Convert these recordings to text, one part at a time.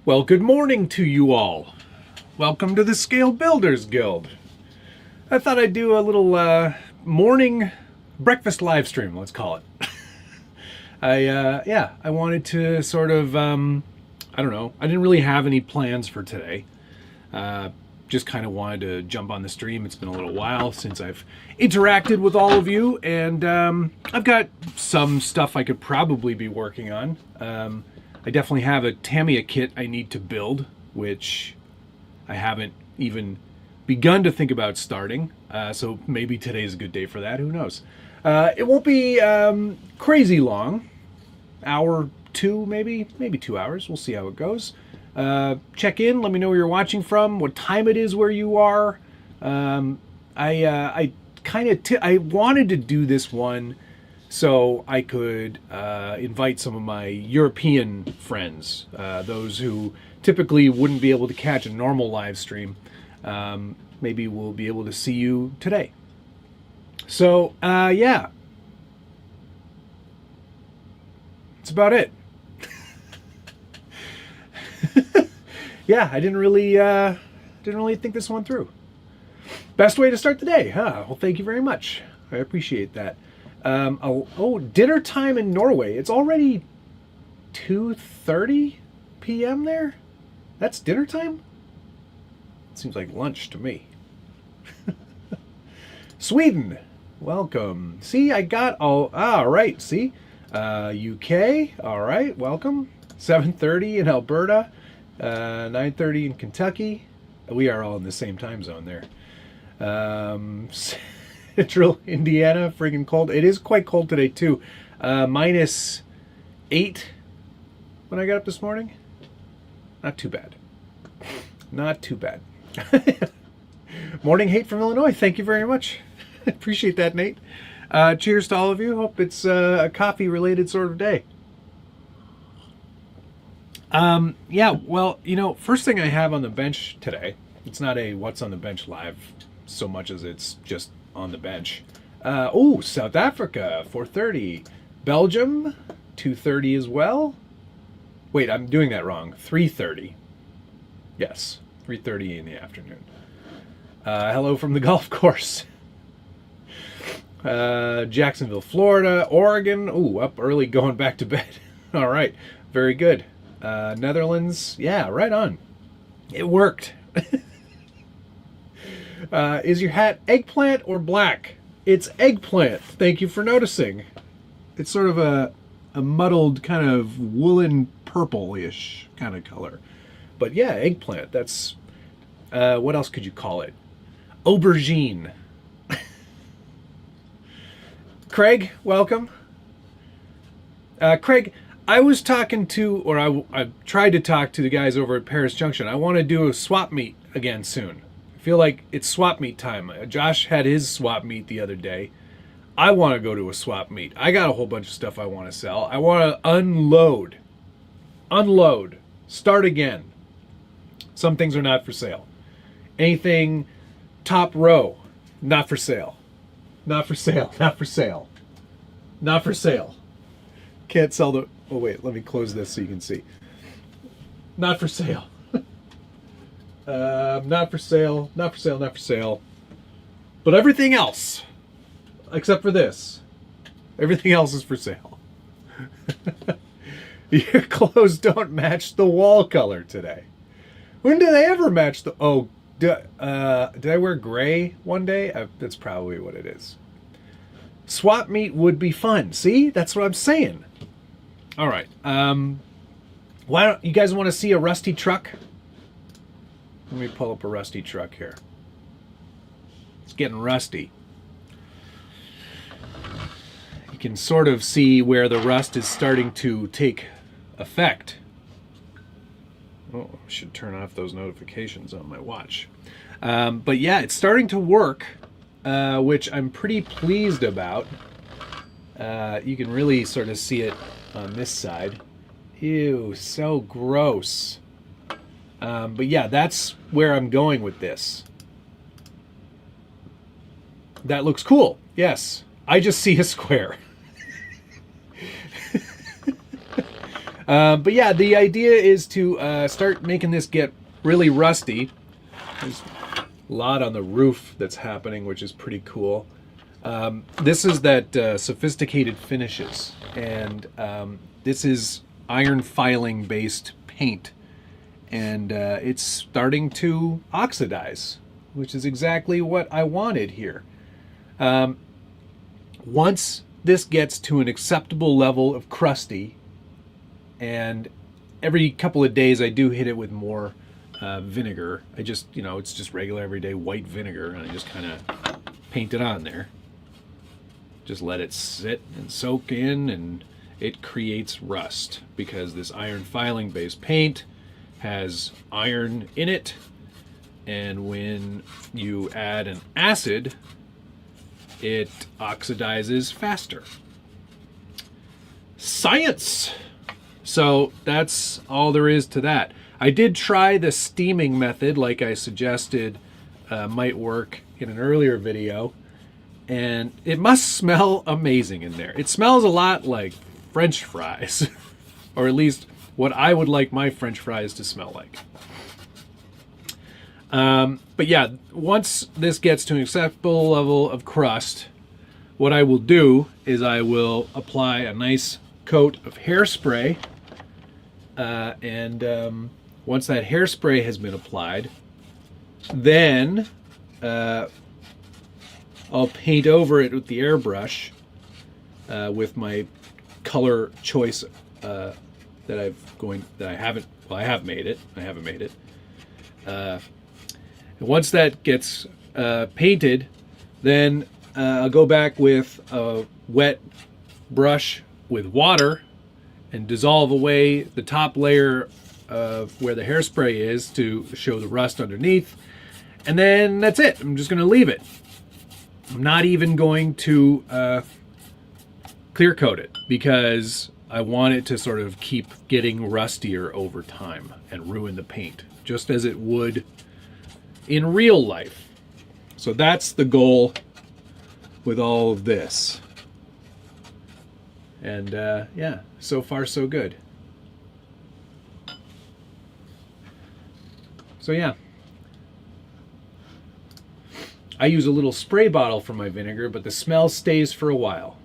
Well, good morning to you all. Welcome to the Scale Builders Guild. I thought I'd do a little morning breakfast live stream, let's call it. I wanted to sort of, I don't know, I didn't really have any plans for today. Just kind of wanted to jump on the stream. It's been a little while since I've interacted with all of you, and I've got some stuff I could probably be working on. I definitely have a Tamiya kit I need to build, which I haven't even begun to think about starting. So maybe today's a good day for that. Who knows? It won't be crazy long. Hour, two, maybe 2 hours. We'll see how it goes. Check in. Let me know where you're watching from, what time it is where you are. I wanted to do this one so I could invite some of my European friends, those who typically wouldn't be able to catch a normal live stream. Maybe we'll be able to see you today. So, yeah. That's about it. Yeah, I didn't really think this one through. Best way to start the day, huh? Well, thank you very much. I appreciate that. Dinner time in Norway. It's already 2:30 p.m. there? That's dinner time? Seems like lunch to me. Sweden, welcome. See, I got all right, see? UK, all right, welcome. 7:30 in Alberta, 9:30 in Kentucky. We are all in the same time zone there. Central Indiana, friggin' cold. It is quite cold today too. -8 when I got up this morning. Not too bad. Not too bad. Morning hate from Illinois. Thank you very much. Appreciate that, Nate. Cheers to all of you. Hope it's a coffee-related sort of day. Yeah, well, you know, first thing I have on the bench today, it's not a What's on the Bench live so much as it's just on the bench. South Africa, 4:30. Belgium, 2:30 as well. Wait, I'm doing that wrong. 3:30. Yes, 3:30 in the afternoon. Hello from the golf course. Jacksonville, Florida. Oregon, up early, going back to bed. All right, very good. Netherlands, yeah, right on. It worked. Is your hat eggplant or black? It's eggplant. Thank you for noticing. It's sort of a muddled kind of woolen purple-ish kind of color. But yeah, eggplant. That's, what else could you call it? Aubergine. Craig, welcome. Craig, I was talking to, or I tried to talk to the guys over at Paris Junction. I want to do a swap meet again soon. I feel like it's swap meet time. Josh had his swap meet the other day. I want to go to a swap meet. I got a whole bunch of stuff I want to sell. I want to unload, start again. Some things are not for sale. Anything top row, not for sale. Not for sale, not for sale. Not for sale. Can't sell the, oh wait, let me close this so you can see. Not for sale. Not for sale, not for sale, not for sale. But everything else, except for this, everything else is for sale. Your clothes don't match the wall color today. When do they ever match the, did I wear gray one day? That's probably what it is. Swap meet would be fun. See, that's what I'm saying. All right. Why don't you guys want to see a rusty truck? Let me pull up a rusty truck here. It's getting rusty. You can sort of see where the rust is starting to take effect. Oh, I should turn off those notifications on my watch. But yeah, it's starting to work, which I'm pretty pleased about. You can really sort of see it on this side. Ew, so gross. But yeah, that's where I'm going with this. That looks cool. Yes, I just see a square. But yeah, the idea is to start making this get really rusty. There's a lot on the roof that's happening, which is pretty cool. This is that sophisticated finishes, and this is iron filing based paint, and it's starting to oxidize, which is exactly what I wanted here. Once this gets to an acceptable level of crusty, and every couple of days I do hit it with more vinegar. I just, it's just regular everyday white vinegar, and I just kind of paint it on there. Just let it sit and soak in, and it creates rust because this iron filing based paint has iron in it, and when you add an acid, it oxidizes faster. Science! So that's all there is to that. I did try the steaming method like I suggested might work in an earlier video, and it must smell amazing in there. It smells a lot like French fries, or at least what I would like my French fries to smell like. But yeah, once this gets to an acceptable level of crust, what I will do is I will apply a nice coat of hairspray, and once that hairspray has been applied, then I'll paint over it with the airbrush with my color choice I have made it. Once that gets painted, then I'll go back with a wet brush with water and dissolve away the top layer of where the hairspray is to show the rust underneath. And then that's it. I'm just going to leave it. I'm not even going to clear coat it because I want it to sort of keep getting rustier over time and ruin the paint, just as it would in real life. So that's the goal with all of this. And yeah, so far so good. So yeah, I use a little spray bottle for my vinegar, but the smell stays for a while.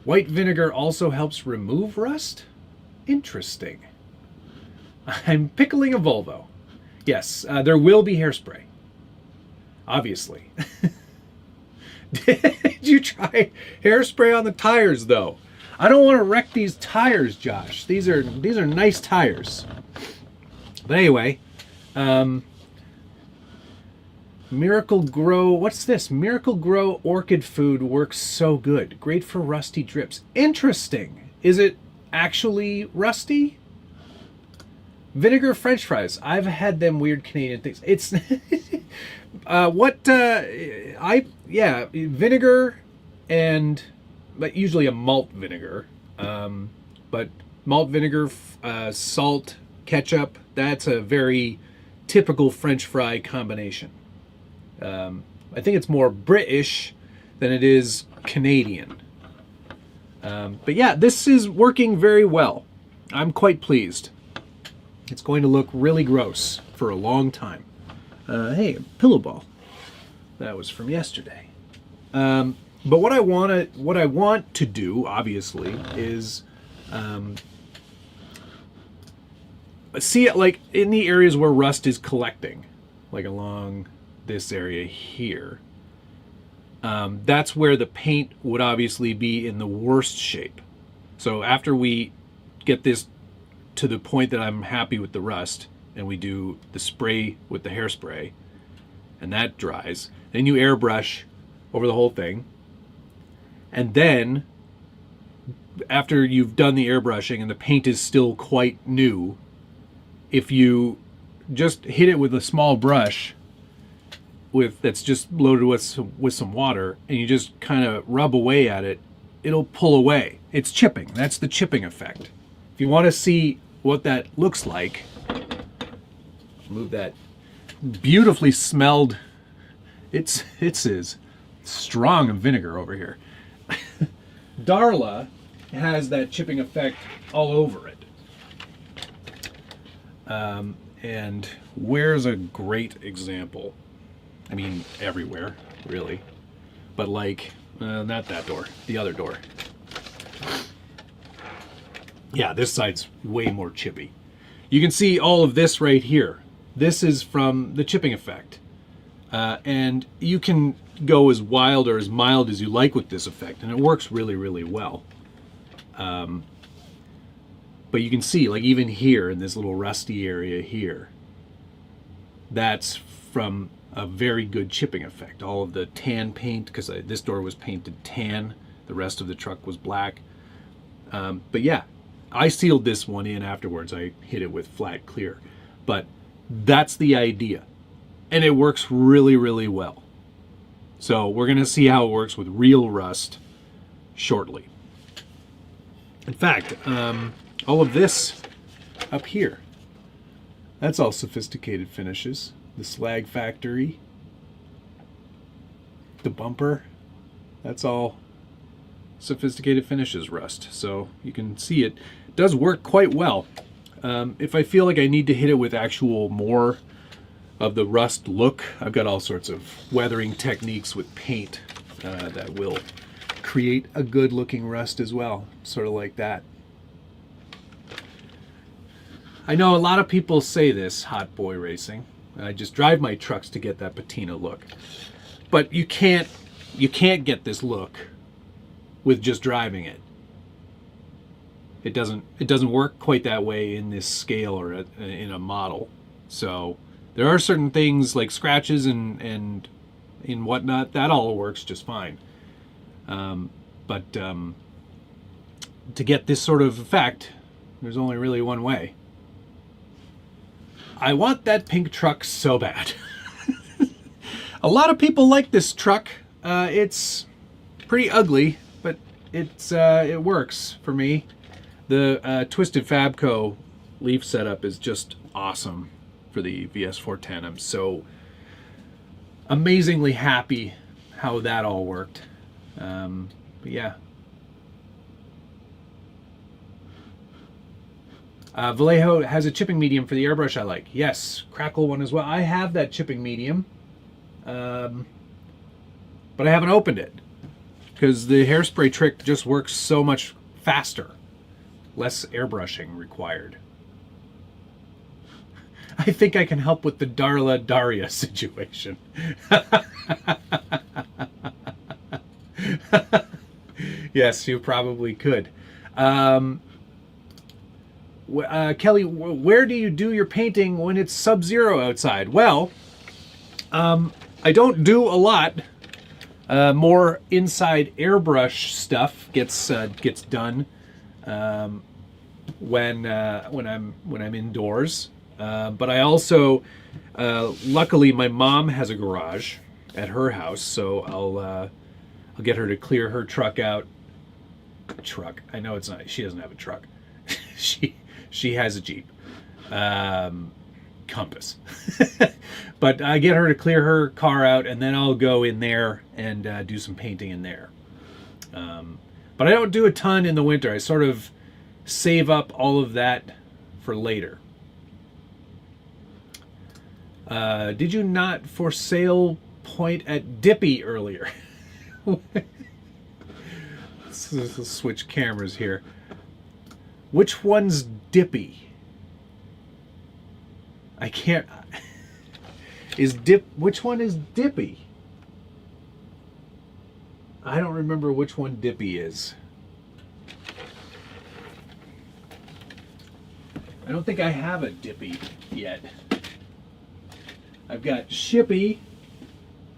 White vinegar also helps remove rust? Interesting. I'm pickling a Volvo. Yes, there will be hairspray. Obviously. Did you try hairspray on the tires, though? I don't want to wreck these tires, Josh. These are nice tires. But anyway, Miracle Grow, what's this? Miracle Grow orchid food works so good. Great for rusty drips. Interesting. Is it actually rusty? Vinegar French fries. I've had them weird Canadian things. It's vinegar and but usually a malt vinegar. But malt vinegar, salt, ketchup, that's a very typical French fry combination. I think it's more British than it is Canadian. But yeah, this is working very well. I'm quite pleased. It's going to look really gross for a long time. Hey, a pillow ball. That was from yesterday. But what I want to do, obviously, is see it like in the areas where rust is collecting, like along this area here. That's where the paint would obviously be in the worst shape. So after we get this to the point that I'm happy with the rust, and we do the spray with the hairspray, and that dries, then you airbrush over the whole thing. And then after you've done the airbrushing and the paint is still quite new, if you just hit it with a small brush that's just loaded with some water, and you just kind of rub away at it, it'll pull away. It's chipping. That's the chipping effect. If you want to see what that looks like, move that beautifully smelled, it's as strong of vinegar over here. Darla has that chipping effect all over it. And where's a great example? I mean, everywhere, really. But like, not that door, the other door. Yeah, this side's way more chippy. You can see all of this right here. This is from the chipping effect. And you can go as wild or as mild as you like with this effect, and it works really, really well. But you can see, like even here in this little rusty area here, that's from a very good chipping effect. All of the tan paint, because this door was painted tan, the rest of the truck was black. But yeah, I sealed this one in afterwards. I hit it with flat clear. But that's the idea. And it works really, really well. So we're going to see how it works with real rust shortly. In fact, all of this up here, that's all sophisticated finishes. The slag factory, the bumper, that's all sophisticated finishes rust. So you can see it does work quite well. If I feel like I need to hit it with actual more of the rust look, I've got all sorts of weathering techniques with paint that will create a good looking rust as well, sort of like that. I know a lot of people say this, hot boy racing. I just drive my trucks to get that patina look. But you can't get this look with just driving it. It doesn't work quite that way in this scale or in a model. So there are certain things like scratches and whatnot, that all works just fine. But to get this sort of effect, there's only really one way. I want that pink truck so bad. A lot of people like this truck. It's pretty ugly, but it works for me. The Twisted Fabco leaf setup is just awesome for the VS410. I'm so amazingly happy how that all worked. But yeah. Vallejo has a chipping medium for the airbrush I like. Yes, Crackle one as well. I have that chipping medium, but I haven't opened it because the hairspray trick just works so much faster. Less airbrushing required. I think I can help with the Darla Daria situation. Yes, you probably could. Kelly, where do you do your painting when it's sub-zero outside? Well, I don't do a lot. More inside airbrush stuff gets done when I'm indoors. But I also, luckily, my mom has a garage at her house, so I'll get her to clear her truck out. Truck? I know it's not. She doesn't have a truck. She has a Jeep, Compass. But I get her to clear her car out, and then I'll go in there and do some painting in there. But I don't do a ton in the winter. I sort of save up all of that for later. Did you not for sale point at Dippy earlier? Let's switch cameras here. Which one's Dippy? I can't. Which one is Dippy? I don't remember which one Dippy is. I don't think I have a Dippy yet. I've got Shippy,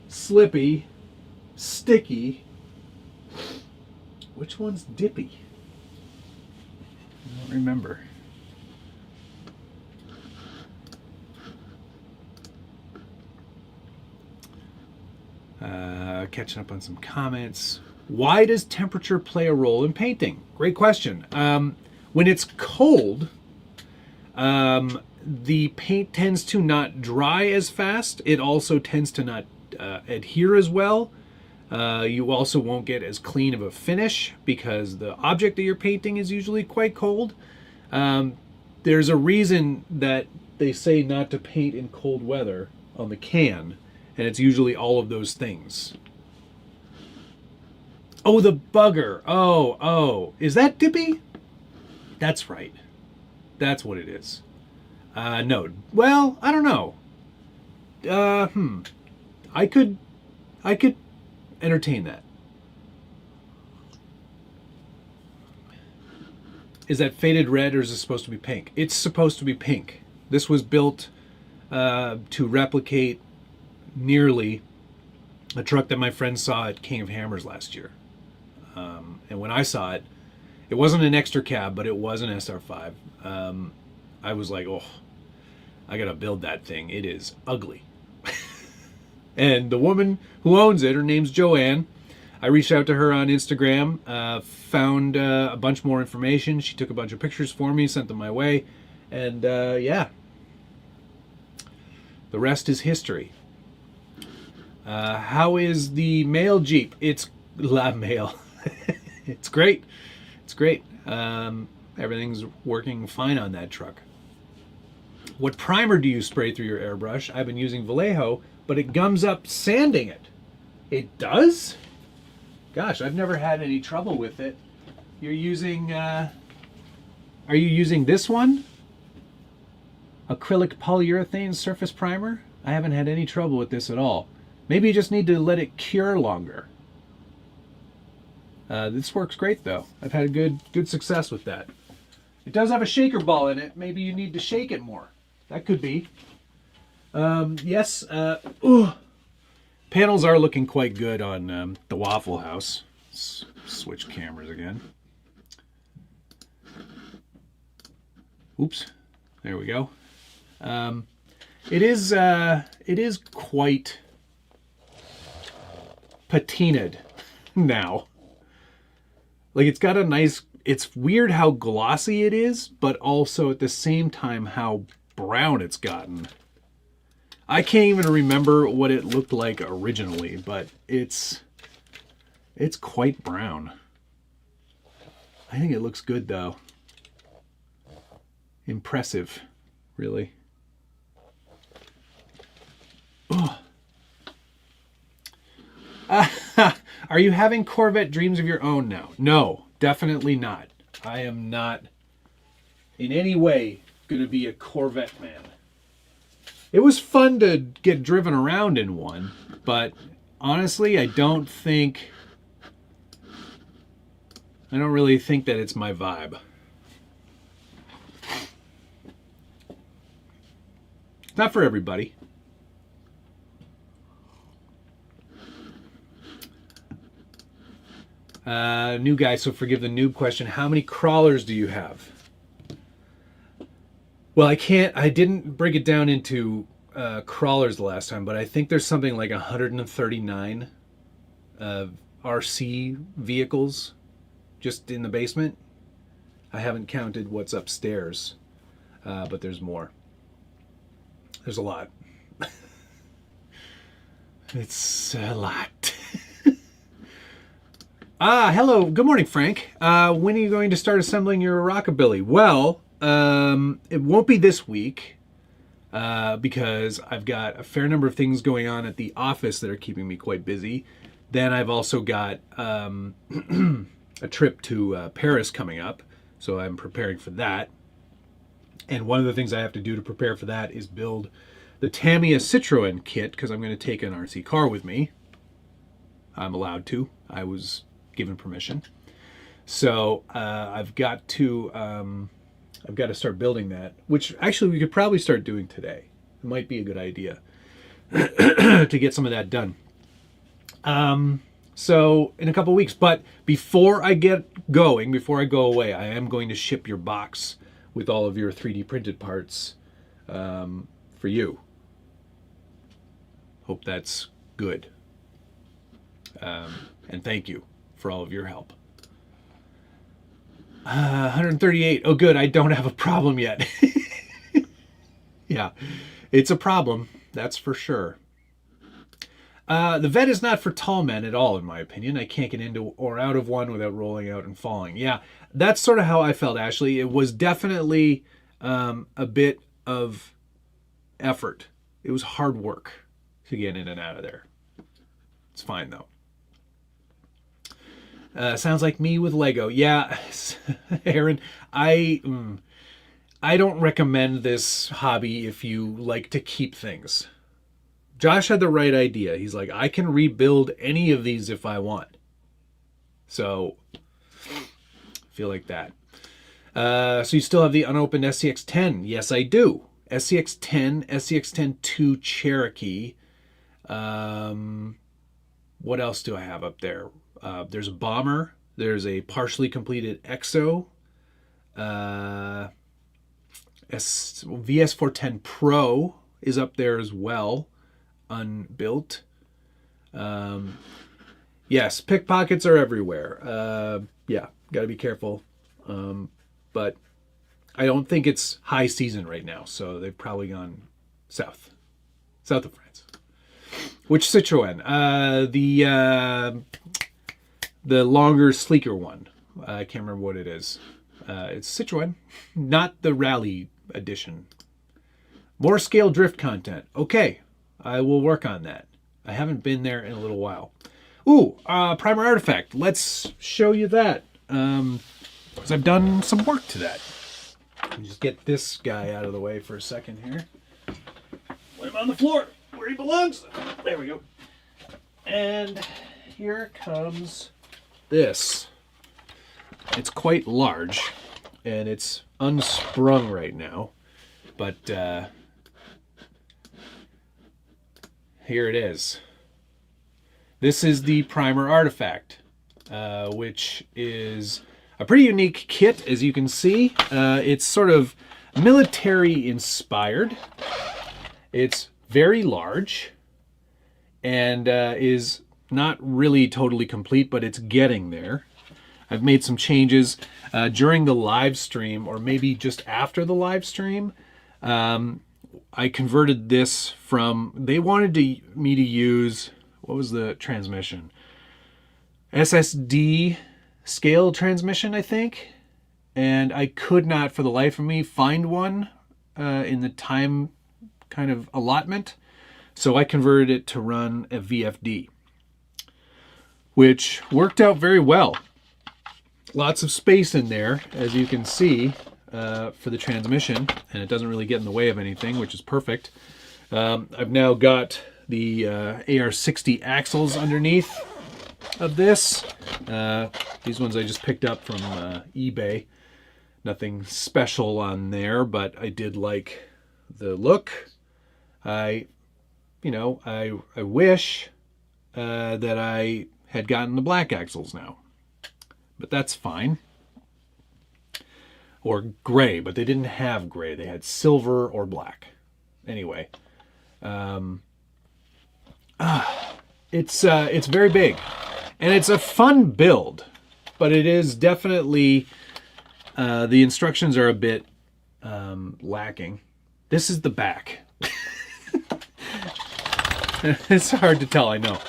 Slippy, Sticky. Which one's Dippy? I don't remember. Catching up on some comments. Why does temperature play a role in painting? Great question. When it's cold, the paint tends to not dry as fast. It also tends to not adhere as well. You also won't get as clean of a finish because the object that you're painting is usually quite cold. There's a reason that they say not to paint in cold weather on the can, and it's usually all of those things. Oh, the bugger. Oh. Is that Dippy? That's right. That's what it is. No. Well, I don't know. I could entertain that. Is that faded red or is it supposed to be pink? It's supposed to be pink. This was built to replicate nearly a truck that my friend saw at King of Hammers last year. And when I saw it, it wasn't an extra cab, but it was an SR5. I was like, oh, I gotta build that thing. It is ugly. And the woman who owns it, her name's Joanne. I reached out to her on Instagram, found a bunch more information. She took a bunch of pictures for me, sent them my way, and yeah. The rest is history. How is the mail Jeep? It's La Mail. It's great. It's great. Everything's working fine on that truck. What primer do you spray through your airbrush? I've been using Vallejo, but it gums up sanding it. It does? Gosh, I've never had any trouble with it. You're using, are you using this one? Acrylic polyurethane surface primer? I haven't had any trouble with this at all. Maybe you just need to let it cure longer. This works great though. I've had good success with that. It does have a shaker ball in it. Maybe you need to shake it more. That could be. Yes, panels are looking quite good on the Waffle House. Let's switch cameras again. Oops, there we go. It is quite patinaed now. Like it's got a nice, it's weird how glossy it is, but also at the same time how brown it's gotten. I can't even remember what it looked like originally, but it's quite brown. I think it looks good though. Impressive, really. Oh. Are you having Corvette dreams of your own now? No, definitely not. I am not in any way going to be a Corvette man. It was fun to get driven around in one, but honestly, I don't really think that it's my vibe. It's not for everybody. New guy, so forgive the noob question. How many crawlers do you have? Well, I didn't break it down into crawlers the last time, but I think there's something like 139 RC vehicles just in the basement. I haven't counted what's upstairs, but there's more. There's a lot. It's a lot. Hello. Good morning, Frank. When are you going to start assembling your rockabilly? Well, it won't be this week because I've got a fair number of things going on at the office that are keeping me quite busy. Then I've also got a trip to Paris coming up, so I'm preparing for that. And one of the things I have to do to prepare for that is build the Tamiya Citroen kit because I'm going to take an RC car with me. I'm allowed to. I was given permission. So I've got to start building that, which actually we could probably start doing today. It might be a good idea to get some of that done. So in a couple of weeks, but before I get going, before I go away, I am going to ship your box with all of your 3D printed parts for you. Hope that's good. And thank you for all of your help. 138. Oh, good. I don't have a problem yet. Yeah, it's a problem. That's for sure. The vet is not for tall men at all, in my opinion. I can't get into or out of one without rolling out and falling. Yeah, that's sort of how I felt, Ashley. It was definitely a bit of effort. It was hard work to get in and out of there. It's fine, though. Sounds like me with Lego. Yeah, Aaron, I don't recommend this hobby if you like to keep things. Josh had the right idea. He's like, I can rebuild any of these if I want. So, feel like that. So you still have the unopened SCX-10. Yes, I do. SCX-10, SCX-10-2 Cherokee. What else do I have up there? There's a Bomber. There's a partially completed EXO. VS410 Pro is up there as well. Unbuilt. Yes, pickpockets are everywhere. Yeah, gotta be careful. But I don't think it's high season right now, so they've probably gone south of France. Which Citroen? The longer, sleeker one. I can't remember what it is. It's Citroen, not the Rally edition. More scale drift content. Okay, I will work on that. I haven't been there in a little while. Ooh, Primer Artifact. Let's show you that. Because I've done some work to that. Let me just get this guy out of the way for a second here. Put him on the floor where he belongs. There we go. And here comes this. It's quite large, and it's unsprung right now. But here it is. This is the Primer Artifact, which is a pretty unique kit, as you can see. It's sort of military inspired. It's very large and is not really totally complete, but it's getting there. I've made some changes during the live stream, or maybe just after the live stream. I converted this from, they wanted me to use, what was the transmission? SSD scale transmission, I think. And I could not, for the life of me, find one in the time kind of allotment. So I converted it to run a VFD, which worked out very well. Lots of space in there, as you can see, for the transmission, and it doesn't really get in the way of anything, which is perfect. I've now got the AR60 axles underneath of this. These ones I just picked up from eBay. Nothing special on there, but I did like the look. I wish that I had gotten the black axles now. But that's fine. Or gray, but they didn't have gray. They had silver or black. Anyway, it's very big, and it's a fun build, but it is definitely the instructions are a bit lacking. This is the back. It's hard to tell, I know.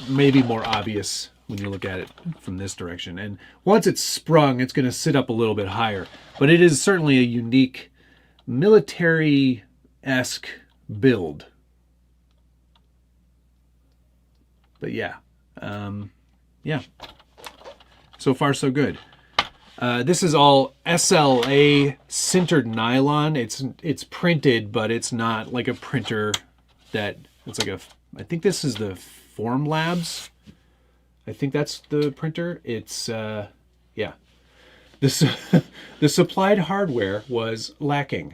Maybe more obvious when you look at it from this direction. And once it's sprung, it's going to sit up a little bit higher. But it is certainly a unique military-esque build. But yeah. Yeah. So far, so good. This is all SLA sintered nylon. It's printed, but it's not like a printer that... It's like I think this is the Form Labs. I think that's the printer. It's, yeah. This, the supplied hardware was lacking.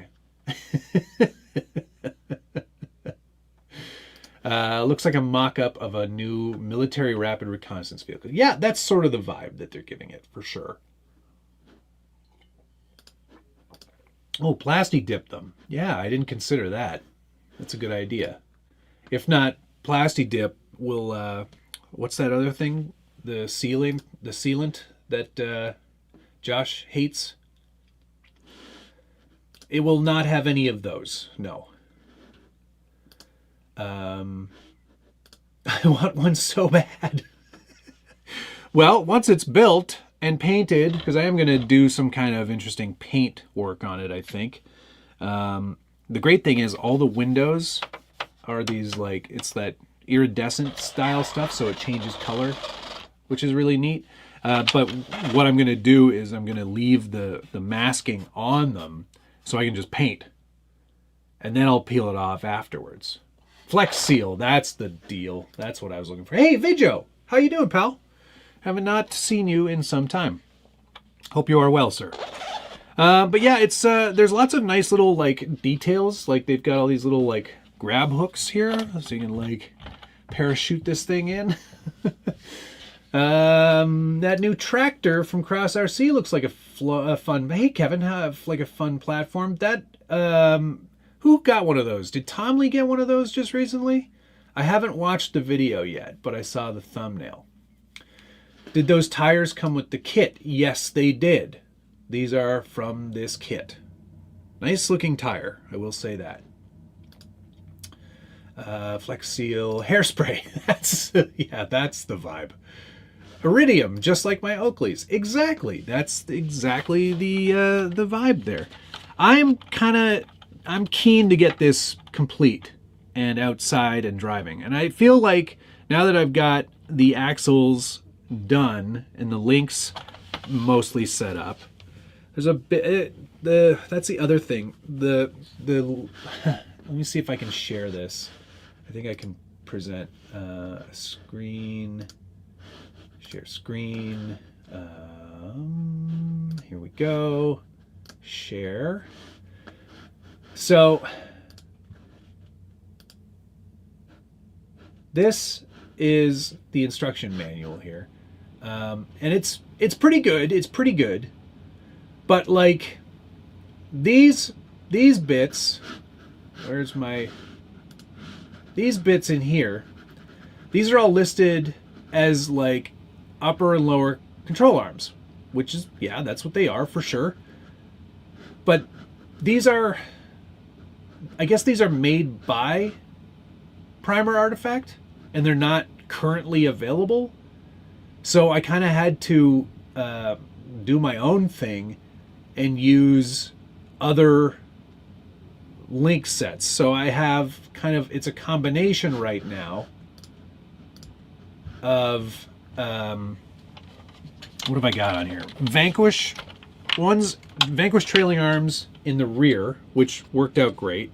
Looks like a mock-up of a new military rapid reconnaissance vehicle. Yeah, that's sort of the vibe that they're giving it, for sure. Oh, plasti dip them. Yeah, I didn't consider that. That's a good idea. If not, plasti dip will... what's that other thing? The sealant that Josh hates? It will not have any of those, no. I want one so bad. Well, once it's built and painted, because I am going to do some kind of interesting paint work on it, I think. The great thing is all the windows are these, like, it's that iridescent style stuff, so it changes color, which is really neat. But what I'm going to do is I'm going to leave the masking on them so I can just paint. And then I'll peel it off afterwards. Flex seal, that's the deal. That's what I was looking for. Hey, Vidjo, how you doing, pal? Haven't not seen you in some time. Hope you are well, sir. But yeah, it's there's lots of nice little like details. Like they've got all these little like grab hooks here, so you can like parachute this thing in. That new tractor from Cross RC looks like a fun. Hey, Kevin, have like a fun platform. That who got one of those? Did Tom Lee get one of those just recently? I haven't watched the video yet, but I saw the thumbnail. Did those tires come with the kit? Yes, they did. These are from this kit. Nice looking tire, I will say that. Flex seal, hairspray. That's that's the vibe. Iridium, just like my Oakleys. Exactly. That's exactly the vibe there. I'm keen to get this complete and outside and driving. And I feel like now that I've got the axles done and the links mostly set up, there's a bit that's the other thing. The let me see if I can share this. I think I can present a screen. Share screen. Here we go. Share. So this is the instruction manual here, and it's pretty good. It's pretty good, but like these bits. Where's my? These bits in here. These are all listed as like upper and lower control arms, which is, yeah, that's what they are for sure. But these are, I guess these are made by Primer Artifact and they're not currently available. So I kind of had to do my own thing and use other link sets. So I have kind of, it's a combination right now of what have I got on here? Vanquish trailing arms in the rear, which worked out great.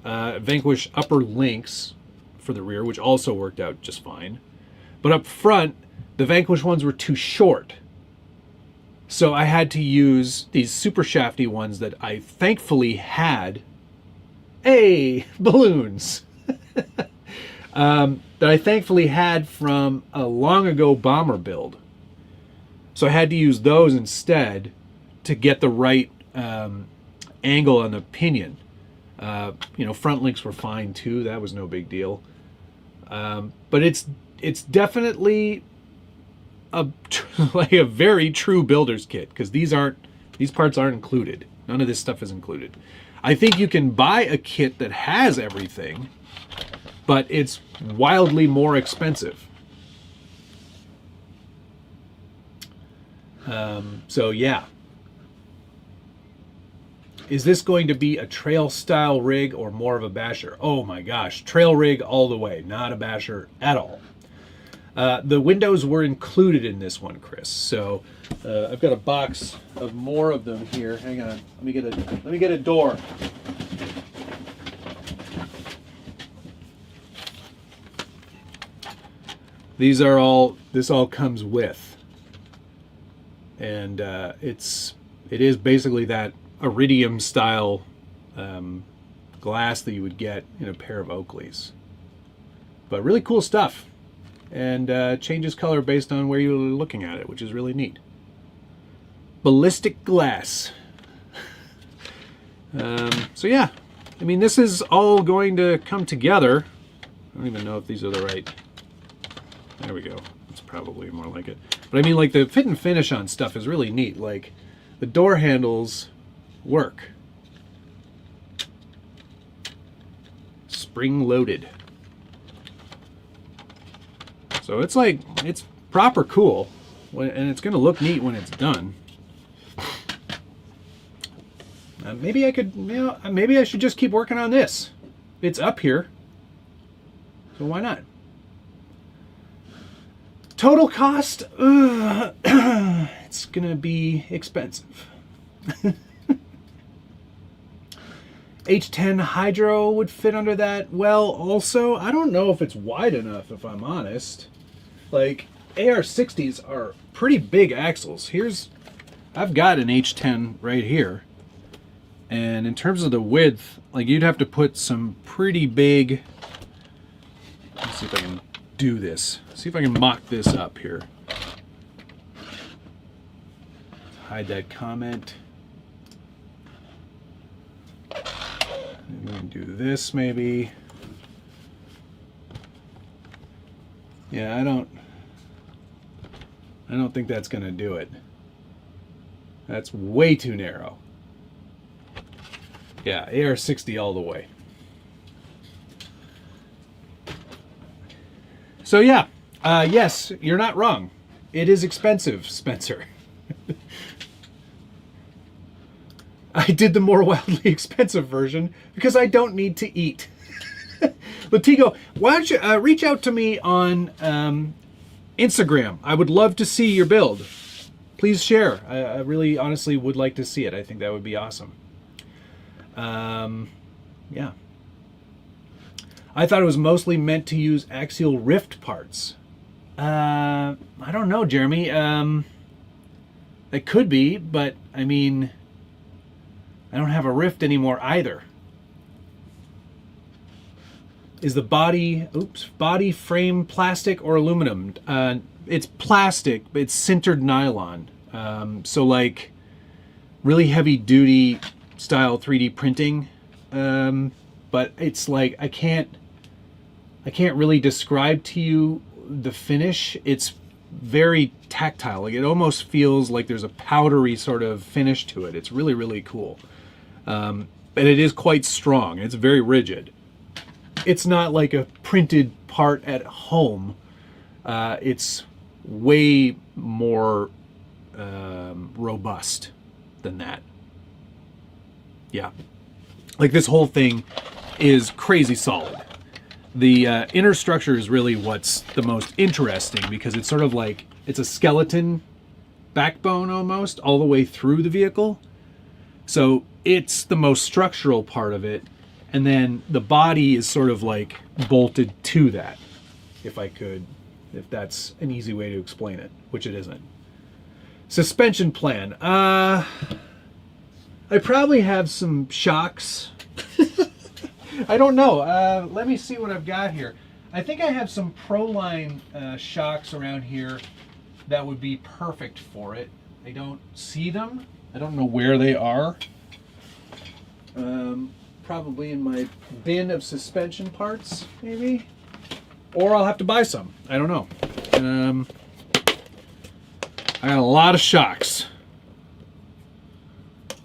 Vanquish upper links for the rear, which also worked out just fine. But up front, the Vanquish ones were too short. So I had to use these super shafty ones that I thankfully had. Hey, balloons! That I thankfully had from a long ago bomber build. So I had to use those instead to get the right angle on the pinion. Front links were fine too. That was no big deal. But it's definitely like a very true builder's kit, because these parts aren't included. None of this stuff is included. I think you can buy a kit that has everything, but it's wildly more expensive. So yeah. Is this going to be a trail style rig or more of a basher? Oh my gosh, trail rig all the way, not a basher at all. The windows were included in this one, Chris. So I've got a box of more of them here. Hang on, let me get a door. These are all, this all comes with, and it is basically that iridium style glass that you would get in a pair of Oakleys. But really cool stuff, and changes color based on where you're looking at it, which is really neat. Ballistic glass. So yeah, I mean, this is all going to come together. I don't even know if these are the right. There we go. That's probably more like it. But I mean, like, the fit and finish on stuff is really neat. Like, the door handles work. Spring loaded. So it's like, it's proper cool, and it's going to look neat when it's done. Maybe I could, maybe I should just keep working on this. It's up here, so why not? Total cost, it's gonna be expensive. H10 Hydro would fit under that. Well, also, I don't know if it's wide enough, if I'm honest. Like, AR60s are pretty big axles. I've got an H10 right here. And in terms of the width, like, you'd have to put some pretty big, let's see if I can do this. See if I can mock this up here. Hide that comment. We can do this maybe. Yeah, I don't think that's gonna do it. That's way too narrow. Yeah, AR60 all the way. So yeah, yes, you're not wrong. It is expensive, Spencer. I did the more wildly expensive version because I don't need to eat. Latigo, why don't you reach out to me on Instagram? I would love to see your build. Please share. I really, honestly would like to see it. I think that would be awesome. Yeah. I thought it was mostly meant to use axial rift parts. I don't know, Jeremy. It could be, but I mean, I don't have a rift anymore either. Is the body frame plastic or aluminum? It's plastic, but it's sintered nylon. So like really heavy duty style 3D printing. But it's like, I can't really describe to you the finish. It's very tactile. Like, it almost feels like there's a powdery sort of finish to it. It's really, really cool. But it is quite strong. It's very rigid. It's not like a printed part at home. It's way more robust than that. Yeah. Like, this whole thing is crazy solid. The inner structure is really what's the most interesting, because it's sort of like, it's a skeleton backbone almost all the way through the vehicle. So it's the most structural part of it. And then the body is sort of like bolted to that, if that's an easy way to explain it, which it isn't. Suspension plan. I probably have some shocks. I don't know. Let me see what I've got here. I think I have some Proline shocks around here that would be perfect for it. I don't see them. I don't know where they are. Probably in my bin of suspension parts, maybe. Or I'll have to buy some. I don't know. I got a lot of shocks.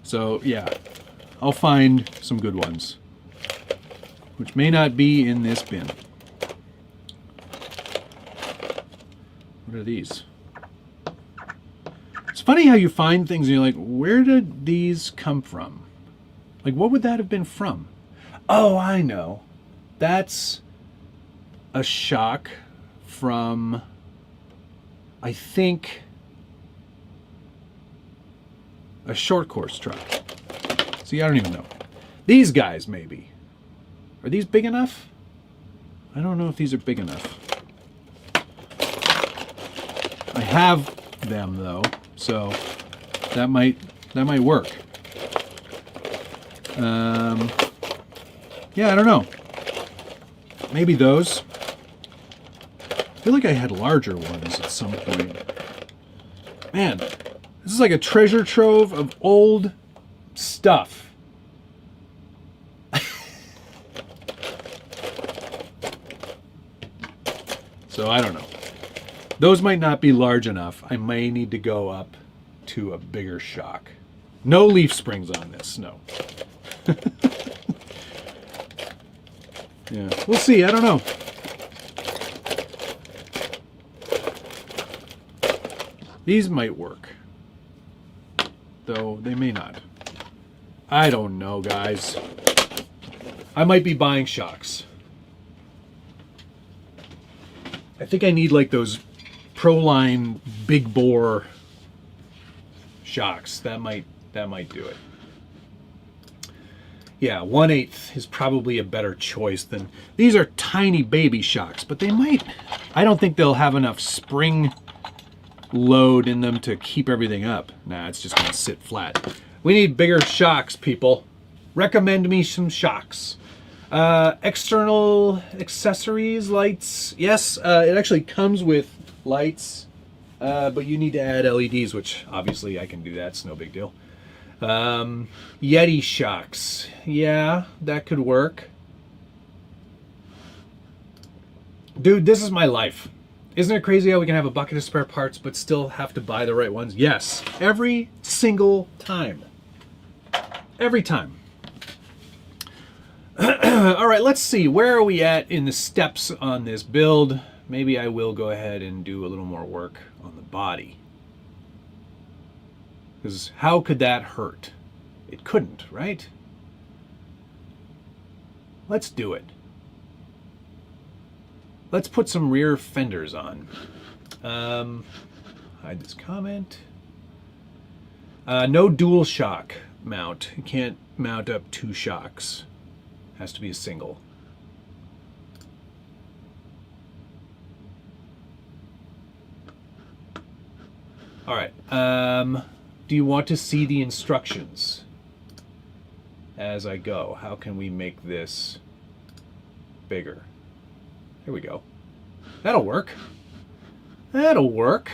So yeah, I'll find some good ones, which may not be in this bin. What are these? It's funny how you find things and you're like, where did these come from? Like, what would that have been from? Oh, I know. That's a shock from, I think, a short course truck. See, I don't even know. These guys, maybe. Are these big enough? I don't know if these are big enough. I have them though, so that might work. Yeah, I don't know. Maybe those. I feel like I had larger ones at some point. Man, this is like a treasure trove of old stuff. So I don't know. Those might not be large enough. I may need to go up to a bigger shock. No leaf springs on this, no. Yeah, we'll see. I don't know. These might work, though they may not. I don't know, guys. I might be buying shocks. I think I need like those Proline big bore shocks. That might do it. Yeah, 1/8 is probably a better choice than these are tiny baby shocks, but they might. I don't think they'll have enough spring load in them to keep everything up. Nah, it's just gonna sit flat. We need bigger shocks, people. Recommend me some shocks. External accessories, lights. Yes, it actually comes with lights, but you need to add LEDs, which obviously I can do that. It's no big deal. Yeti shocks. Yeah, that could work. Dude, this is my life. Isn't it crazy how we can have a bucket of spare parts but still have to buy the right ones? Yes, every single time. Every time. All right, let's see. Where are we at in the steps on this build? Maybe I will go ahead and do a little more work on the body. Because how could that hurt? It couldn't, right? Let's do it. Let's put some rear fenders on. Hide this comment. No dual shock mount. You can't mount up 2 shocks. Has to be a single. All right. Do you want to see the instructions as I go? How can we make this bigger? Here we go. That'll work. That'll work.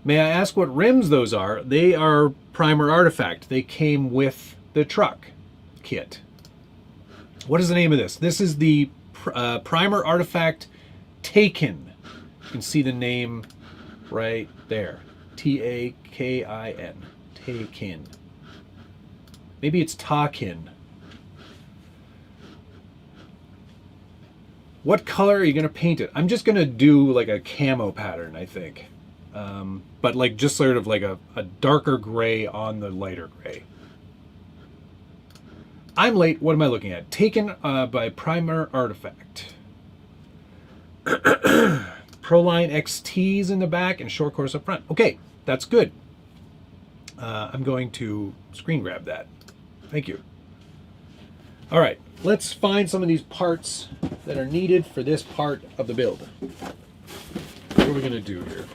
May I ask what rims those are? They are Primer Artifact. They came with the truck kit. What is the name of this? This is the Primer Artifact Taken. You can see the name right there. Takin. Takin. Maybe it's Takin. What color are you going to paint it? I'm just going to do like a camo pattern, I think. But like just sort of like a darker gray on the lighter gray. I'm late. What am I looking at? Taken by Primer Artifact. Proline XTs in the back and short course up front. Okay, that's good. I'm going to screen grab that. Thank you. All right, let's find some of these parts that are needed for this part of the build. What are we going to do here?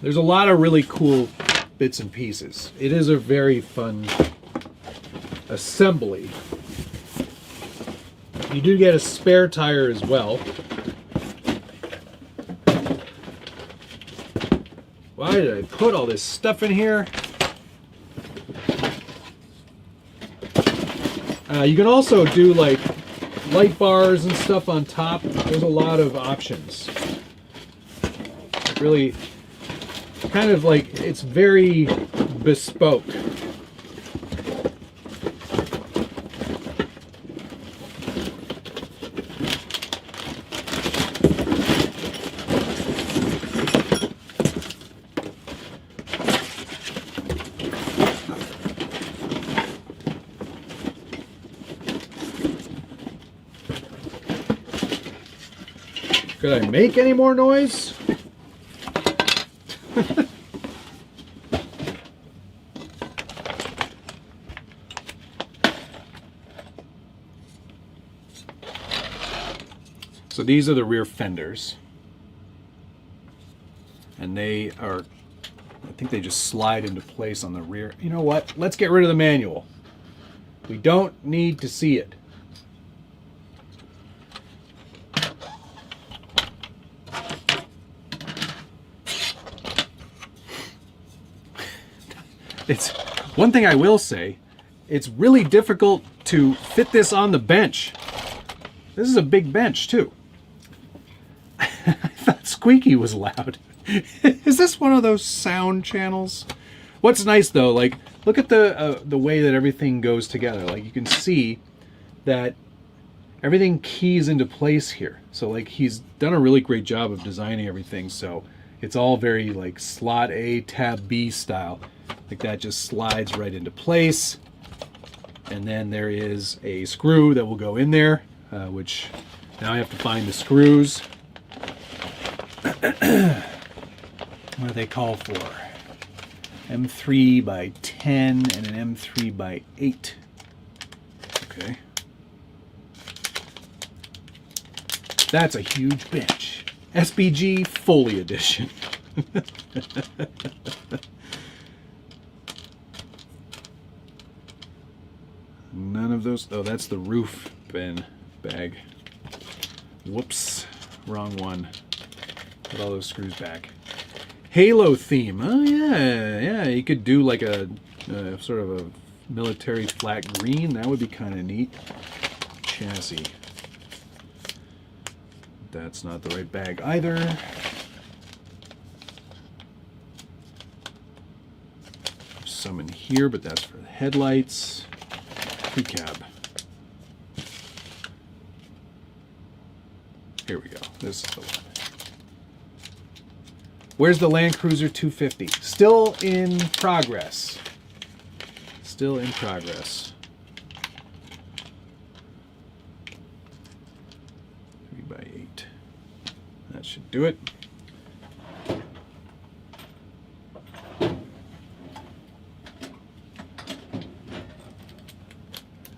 There's a lot of really cool bits and pieces. It is a very fun assembly. You do get a spare tire as well. Why did I put all this stuff in here? You can also do like light bars and stuff on top. There's a lot of options. Really, kind of like, it's very bespoke. Could I make any more noise? So these are the rear fenders. And they are, I think they just slide into place on the rear. You know what? Let's get rid of the manual. We don't need to see it. It's one thing I will say, it's really difficult to fit this on the bench. This is a big bench too. I thought squeaky was loud. Is this one of those sound channels? What's nice though, like look at the way that everything goes together. Like you can see that everything keys into place here. So like he's done a really great job of designing everything. So It's all very like slot A, tab B style. Like that just slides right into place. And then there is a screw that will go in there, which now I have to find the screws. What do they call for? M3 by 10 and an M3 by 8. Okay. That's a huge bench. SBG Foley Edition. None of those. Oh, that's the roof bag. Whoops. Wrong one. Put all those screws back. Halo theme. Oh, yeah. You could do like a sort of a military flat green. That would be kind of neat. Chassis. That's not the right bag either. Some in here, but that's for the headlights. Pre-cab. Here we go. This is the one. Where's the Land Cruiser 250? Still in progress. Still in progress. 3x8. That should do it.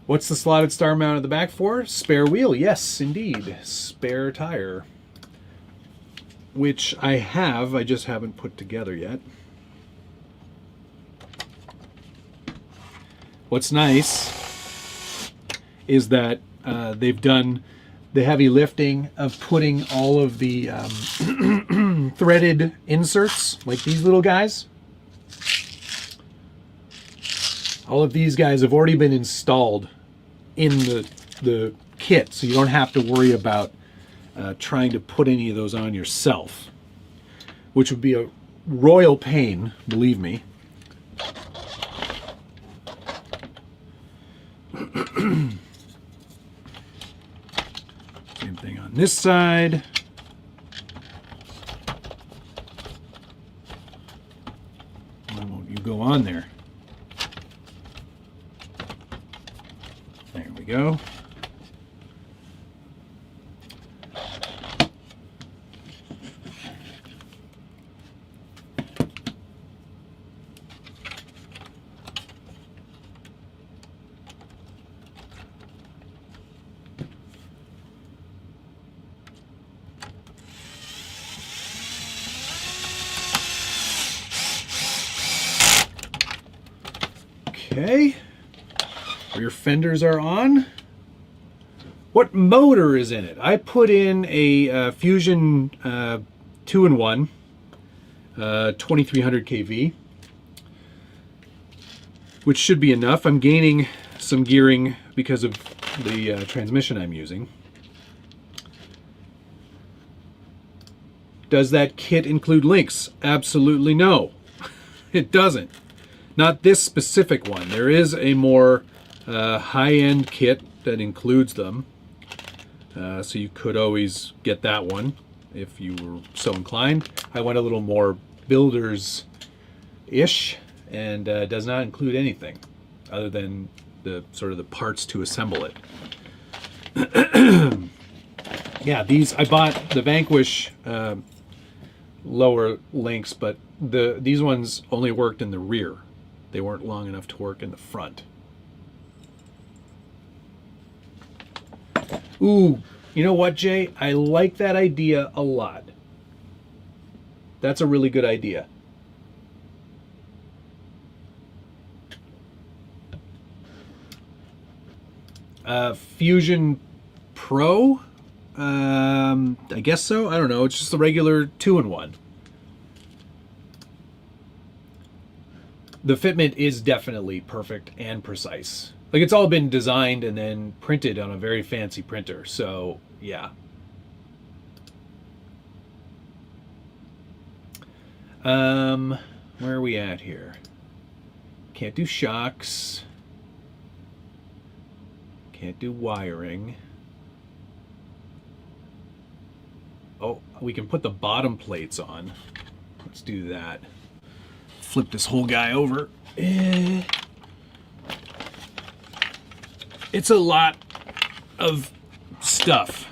What's the slotted star mount at the back for? Spare wheel. Yes, indeed. Spare tire. Which I have, I just haven't put together yet. What's nice is that they've done the heavy lifting of putting all of the threaded inserts, like these little guys. All of these guys have already been installed in the kit, so you don't have to worry about trying to put any of those on yourself, which would be a royal pain, believe me. Same thing on this side. Why won't you go on there? There we go. Okay, rear fenders are on. What motor is in it? I put in a Fusion 2-in-1, 2300 kV, which should be enough. I'm gaining some gearing because of the transmission I'm using. Does that kit include links? Absolutely no, it doesn't. Not this specific one. There is a more high-end kit that includes them. So you could always get that one if you were so inclined. I went a little more builders-ish and does not include anything other than the sort of the parts to assemble it. Yeah, these I bought the Vanquish lower links, but these ones only worked in the rear. They weren't long enough to work in the front. Ooh, you know what, Jay? I like that idea a lot. That's a really good idea. Fusion Pro? I guess so. I don't know. It's just the regular 2-in-1. The fitment is definitely perfect and precise. Like, it's all been designed and then printed on a very fancy printer. So, yeah. Where are we at here? Can't do shocks. Can't do wiring. Oh, we can put the bottom plates on. Let's do that. Flip this whole guy over. It's a lot of stuff,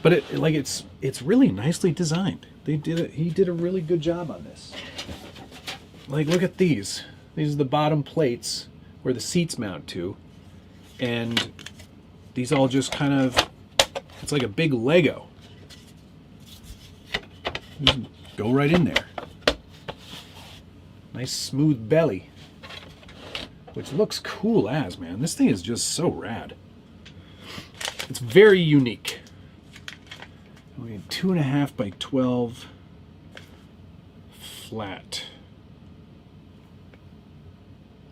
but it's really nicely designed. He did a really good job on this. Like, look at these. These are the bottom plates where the seats mount to, and these all just kind of, it's like a big Lego. Just go right in there. Nice smooth belly, which looks cool as, man. This thing is just so rad. It's very unique. I mean, 2.5 by 12 flat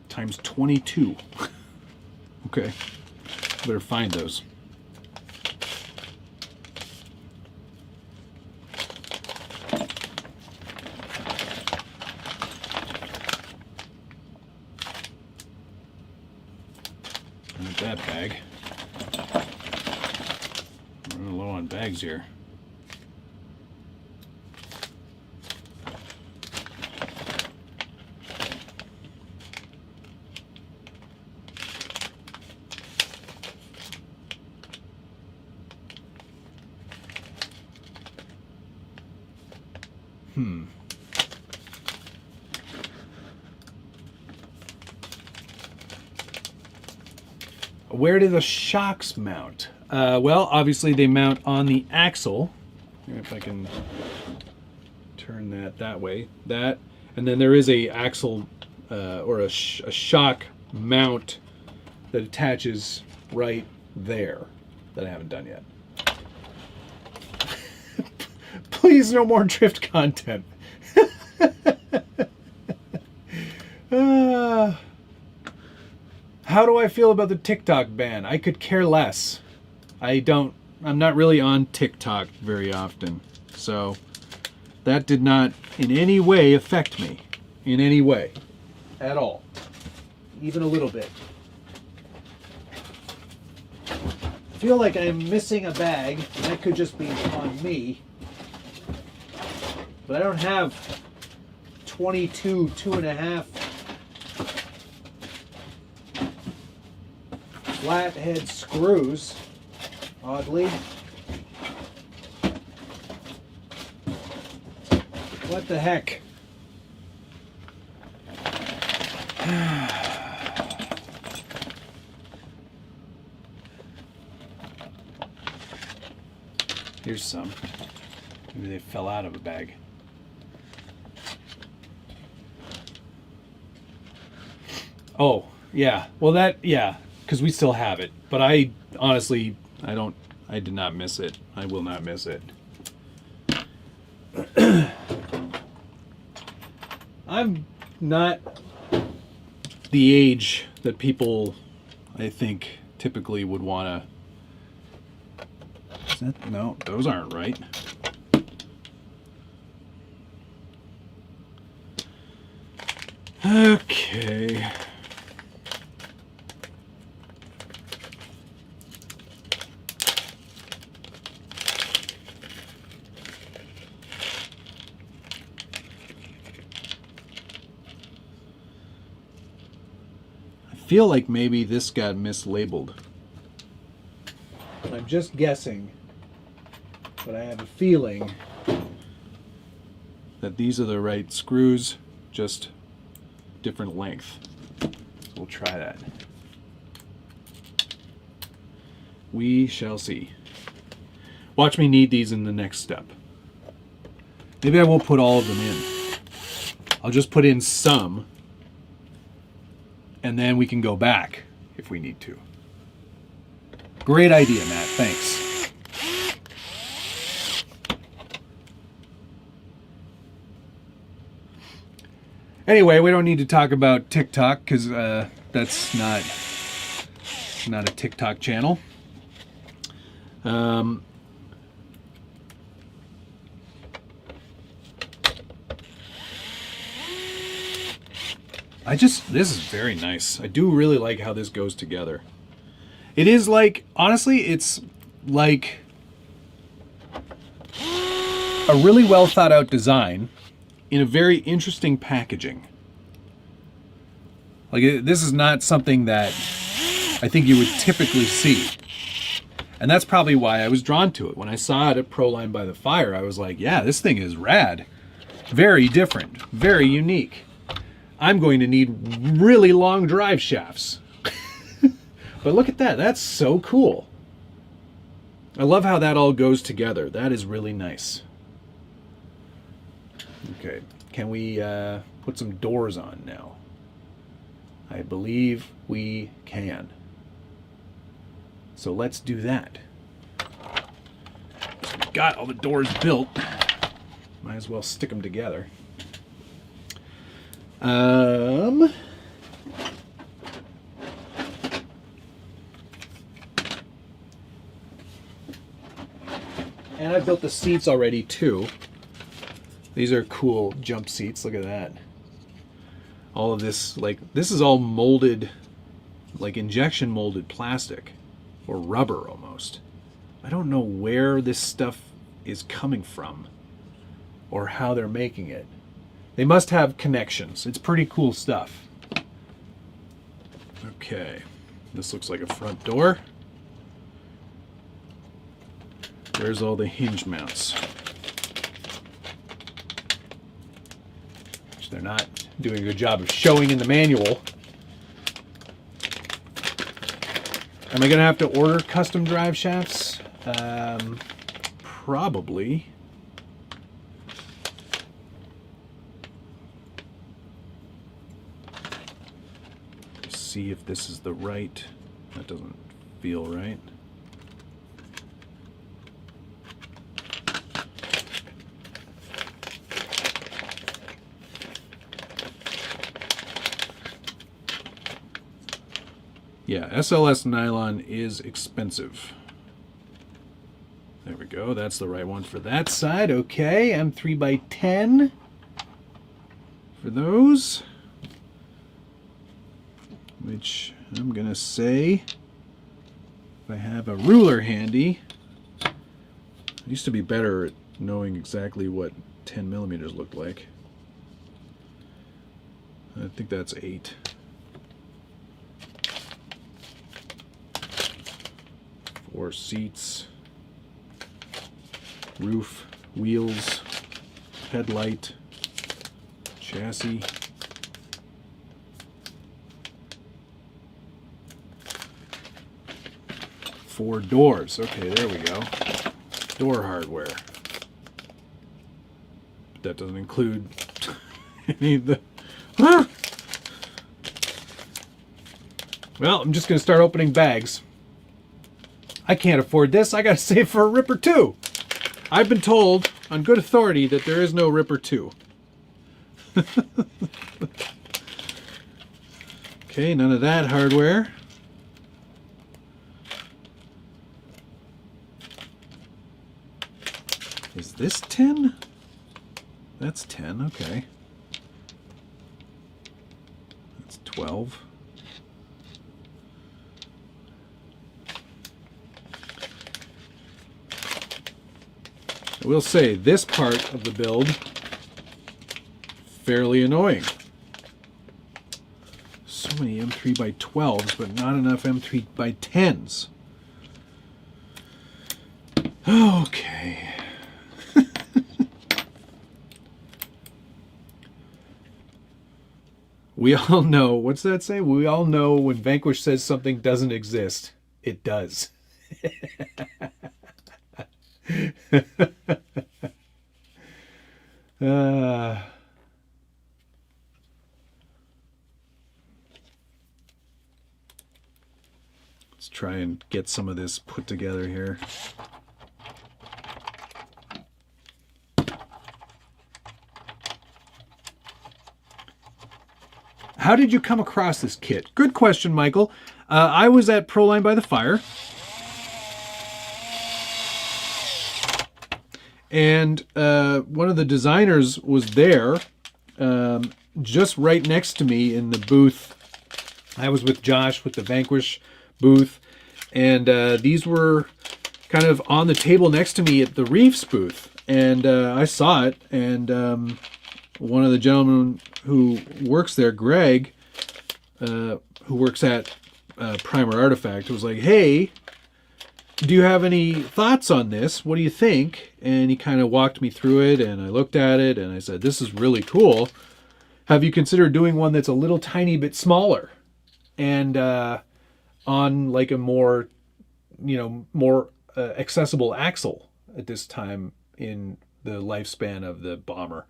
times 22. Okay, better find those. Not that bag. We're running low on bags here. Where do the shocks mount? Well, obviously they mount on the axle. If I can turn that way. That, and then there is a axle or a shock mount that attaches right there that I haven't done yet. Please, no more drift content. How do I feel about the TikTok ban? I could care less. I'm not really on TikTok very often. So that did not in any way affect me. In any way. At all. Even a little bit. I feel like I'm missing a bag. That could just be on me. But I don't have 22 2.5 flathead screws, oddly. What the heck? Here's some. Maybe they fell out of a bag. Oh, yeah. Well, yeah, because we still have it. But I honestly, I did not miss it. I will not miss it. I'm not the age that people, I think, typically would want to... No, those aren't right. Okay. I feel like maybe this got mislabeled. I'm just guessing, but I have a feeling that these are the right screws, just different length. So we'll try that. We shall see. Watch me need these in the next step. Maybe I won't put all of them in. I'll just put in some, and then we can go back if we need to. Great idea, Matt. Thanks. Anyway, we don't need to talk about TikTok because that's not a TikTok channel. This is very nice. I do really like how this goes together. It is like, honestly, it's like a really well thought out design in a very interesting packaging. Like, this is not something that I think you would typically see. And that's probably why I was drawn to it. When I saw it at Proline by the Fire, I was like, yeah, this thing is rad. Very different, very unique. I'm going to need really long drive shafts. But look at that, that's so cool. I love how that all goes together. That is really nice. Okay, can we put some doors on now? I believe we can. So let's do that. So we've got all the doors built. Might as well stick them together. And I built the seats already too. These are cool jump seats. Look at that. All of this, like, this is all molded, like injection molded plastic or rubber almost. I don't know where this stuff is coming from or how they're making it. They must have connections. It's pretty cool stuff. Okay, this looks like a front door. There's all the hinge mounts, which they're not doing a good job of showing in the manual. Am I going to have to order custom drive shafts? Probably. See if this is the right. That doesn't feel right. Yeah, SLS nylon is expensive. There we go. That's the right one for that side. Okay, M3 by 10 for those. Which I'm going to say, if I have a ruler handy, I used to be better at knowing exactly what 10 millimeters looked like. I think that's 8. For seats, roof, wheels, headlight, chassis. Four doors. Okay, there we go. Door hardware. That doesn't include any of the... Ah! Well, I'm just going to start opening bags. I can't afford this. I got to save for a Ripper 2. I've been told on good authority that there is no Ripper 2. Okay, none of that hardware. Is this 10? That's 10, okay. That's 12. I will say, this part of the build, fairly annoying. So many M3 by 12s, but not enough M3 by 10s. Okay. We all know, what's that say? We all know when Vanquish says something doesn't exist, it does. Let's try and get some of this put together here. How did you come across this kit? Good question, Michael. I was at Proline by the Fire. And one of the designers was there, just right next to me in the booth. I was with Josh with the Vanquish booth. And these were kind of on the table next to me at the Reefs booth. And I saw it, and one of the gentlemen who works there, Greg, who works at Primer Artifact, was like, hey, do you have any thoughts on this? What do you think? And he kind of walked me through it, and I looked at it, and I said, this is really cool. Have you considered doing one that's a little tiny bit smaller and on like a more, more accessible axle at this time in the lifespan of the bomber?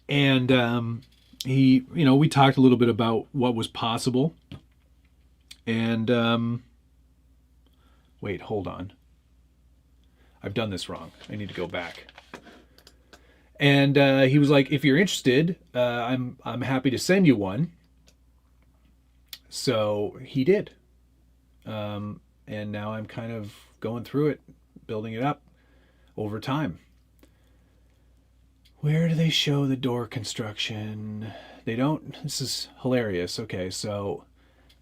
And he, we talked a little bit about what was possible. And wait, hold on. I've done this wrong. I need to go back. And he was like, if you're interested, I'm happy to send you one. So he did. And now I'm kind of going through it, building it up over time. Where do they show the door construction? They don't. This is hilarious. Okay, so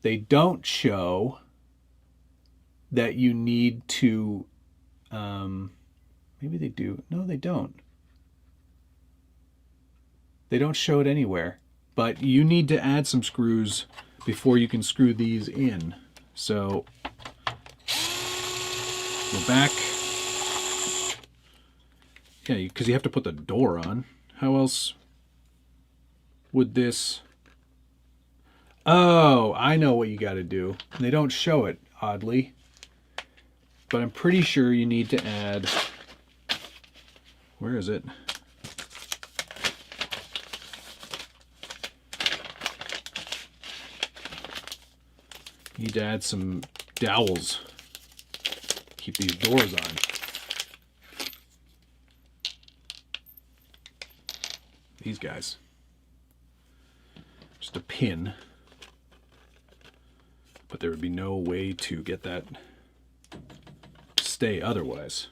they don't show that you need to, maybe they do. No, they don't. They don't show it anywhere, but you need to add some screws before you can screw these in. So go back. Yeah, because you have to put the door on. How else would this... Oh, I know what you got to do. They don't show it, oddly. But I'm pretty sure you need to add... Where is it? You need to add some dowels. Keep these doors on. These guys. Just a pin. But there would be no way to get that to stay otherwise.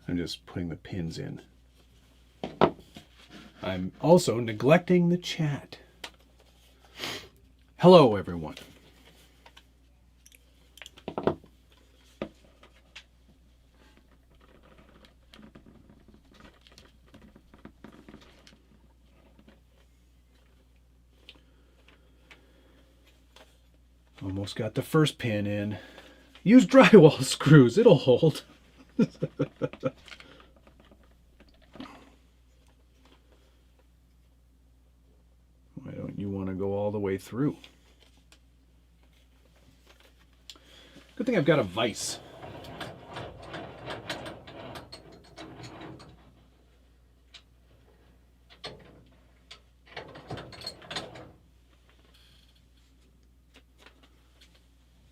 I'm just putting the pins in. I'm also neglecting the chat. Hello, everyone. Almost got the first pin in. Use drywall screws, it'll hold. Why don't you want to go all the way through? Good thing I've got a vise.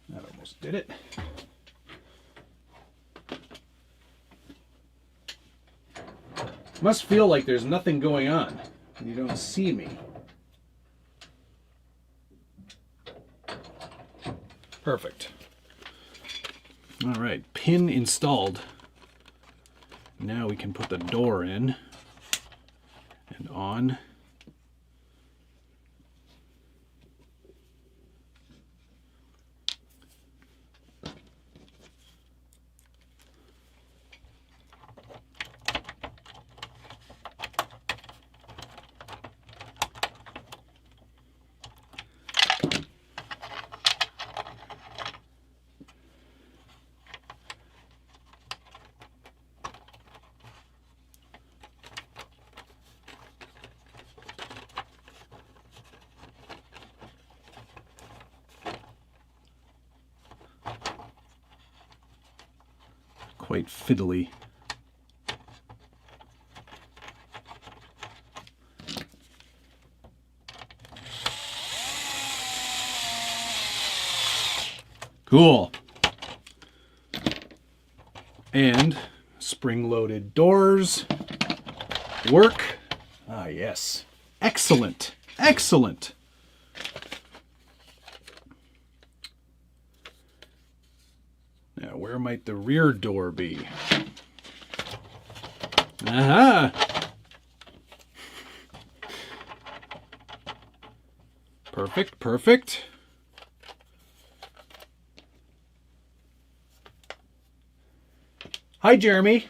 That almost did it. Must feel like there's nothing going on and you don't see me. Perfect. All right, pin installed. Now we can put the door in and on. Quite fiddly. Cool. And spring-loaded doors work. Ah, yes. Excellent. Excellent. Now, Where might the rear door be? Aha! Perfect, perfect. Hi, Jeremy.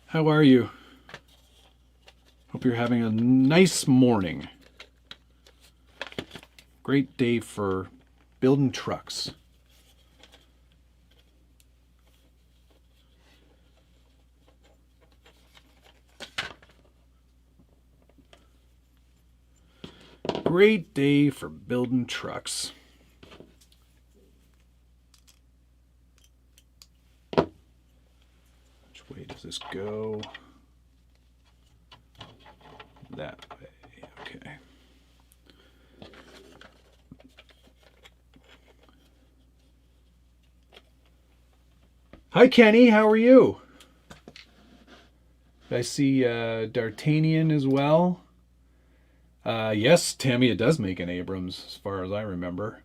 How are you? Hope you're having a nice morning. Great day for building trucks. Great day for building trucks. Which way does this go? That way, okay. Hi, Kenny, how are you? I see D'Artagnan as well. Yes, Tammy, it does make an Abrams, as far as I remember.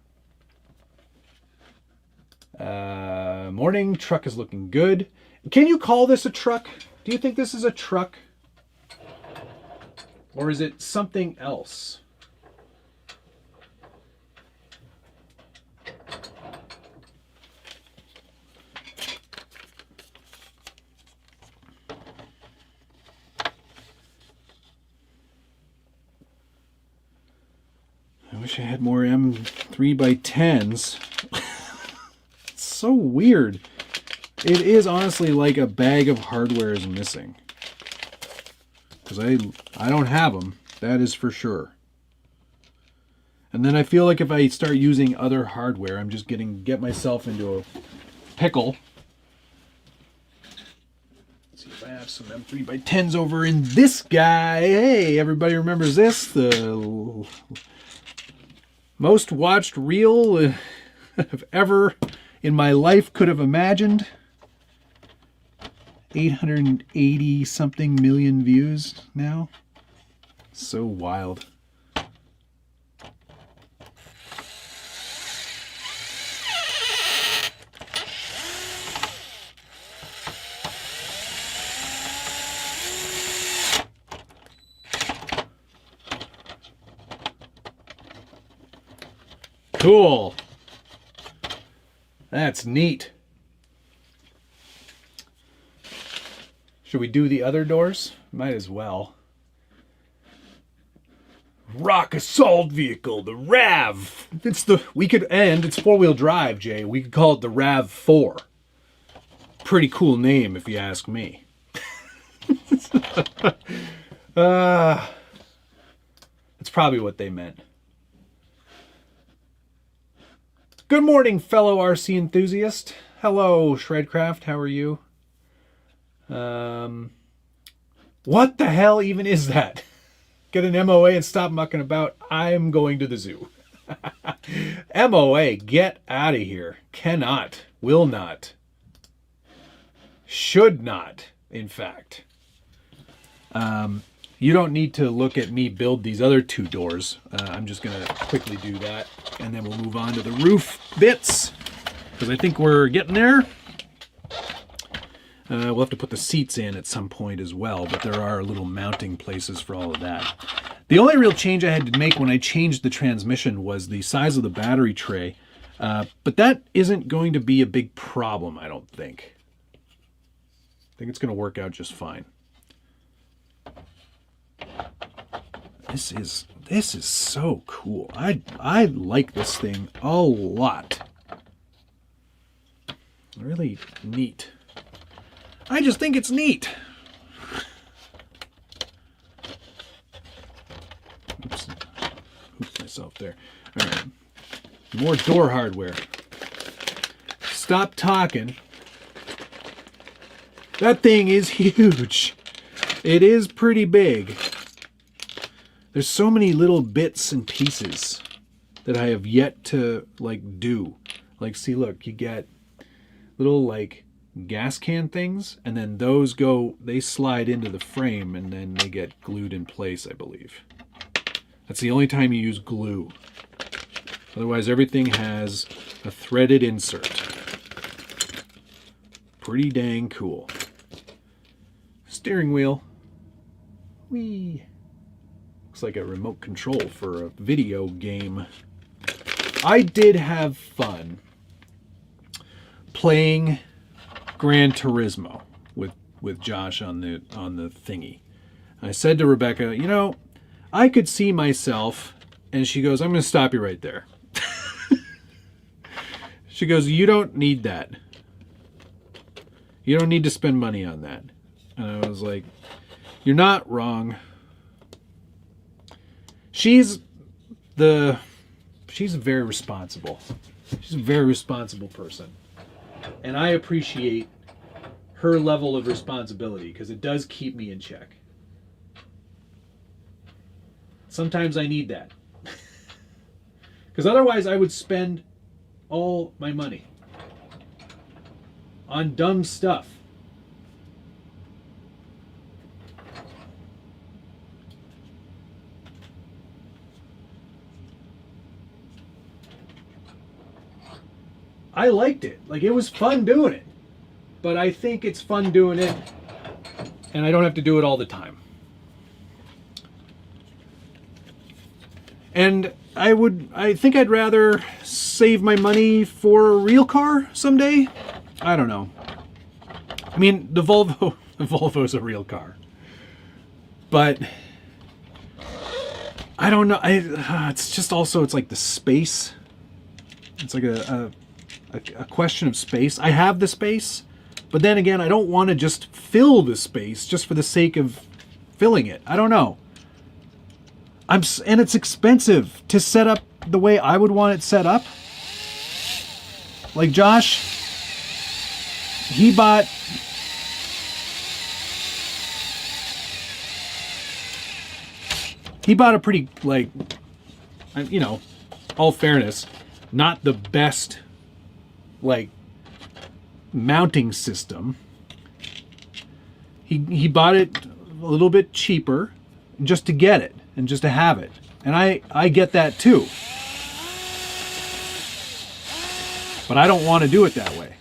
Morning, truck is looking good. Can you call this a truck? Do you think this is a truck? Or is it something else? I wish I had more M3x10s. It's so weird. It is honestly like a bag of hardware is missing. Because I don't have them, that is for sure. And then I feel like if I start using other hardware, I'm just get myself into a pickle. Let's see if I have some M3x10s over in this guy. Hey, everybody remembers this? The most watched reel I've ever in my life could have imagined. 880 something million views now. So wild. Cool. That's neat. Should we do the other doors? Might as well. Rock assault vehicle, the RAV. It's four-wheel drive, Jay. We could call it the RAV4. Pretty cool name, if you ask me. That's probably what they meant. Good morning, fellow RC enthusiast. Hello, Shredcraft. How are you? What the hell even is that? Get an MOA and stop mucking about. I'm going to the zoo. MOA, get out of here. Cannot, will not, should not, in fact. You don't need to look at me build these other two doors. I'm just going to quickly do that, and then we'll move on to the roof bits, because I think we're getting there. We'll have to put the seats in at some point as well, but there are little mounting places for all of that. The only real change I had to make when I changed the transmission was the size of the battery tray, but that isn't going to be a big problem, I don't think. I think it's going to work out just fine. This is so cool. I like this thing a lot. Really neat. I just think it's neat. Oops myself there. All right. More door hardware. Stop talking. That thing is huge. It is pretty big. There's so many little bits and pieces that I have yet to do. See, look, you get little gas can things, and then those they slide into the frame, and then they get glued in place, I believe. That's the only time you use glue. Otherwise, everything has A threaded insert. Pretty dang cool. Steering wheel. Whee! Looks like a remote control for a video game. I did have fun playing Gran Turismo with Josh on the thingy. I said to Rebecca, you know, I could see myself, and she goes, I'm going to stop you right there. She goes, you don't need that. You don't need to spend money on that. And I was like, you're not wrong. She's very responsible. She's a very responsible person. And I appreciate her level of responsibility because it does keep me in check. Sometimes I need that. Because otherwise I would spend all my money on dumb stuff. I liked it. Like, it was fun doing it. But I think it's fun doing it, and I don't have to do it all the time. And I think I'd rather save my money for a real car someday. I don't know. I mean, the Volvo's a real car. But I don't know. It's just also, it's like the space. It's like a question of space. I have the space, but then again, I don't want to just fill the space just for the sake of filling it. I don't know. And it's expensive to set up the way I would want it set up. Like Josh, he bought a pretty, like, you know, all fairness, not the best, like, mounting system. He bought it a little bit cheaper just to get it and just to have it. And I get that too. But I don't want to do it that way.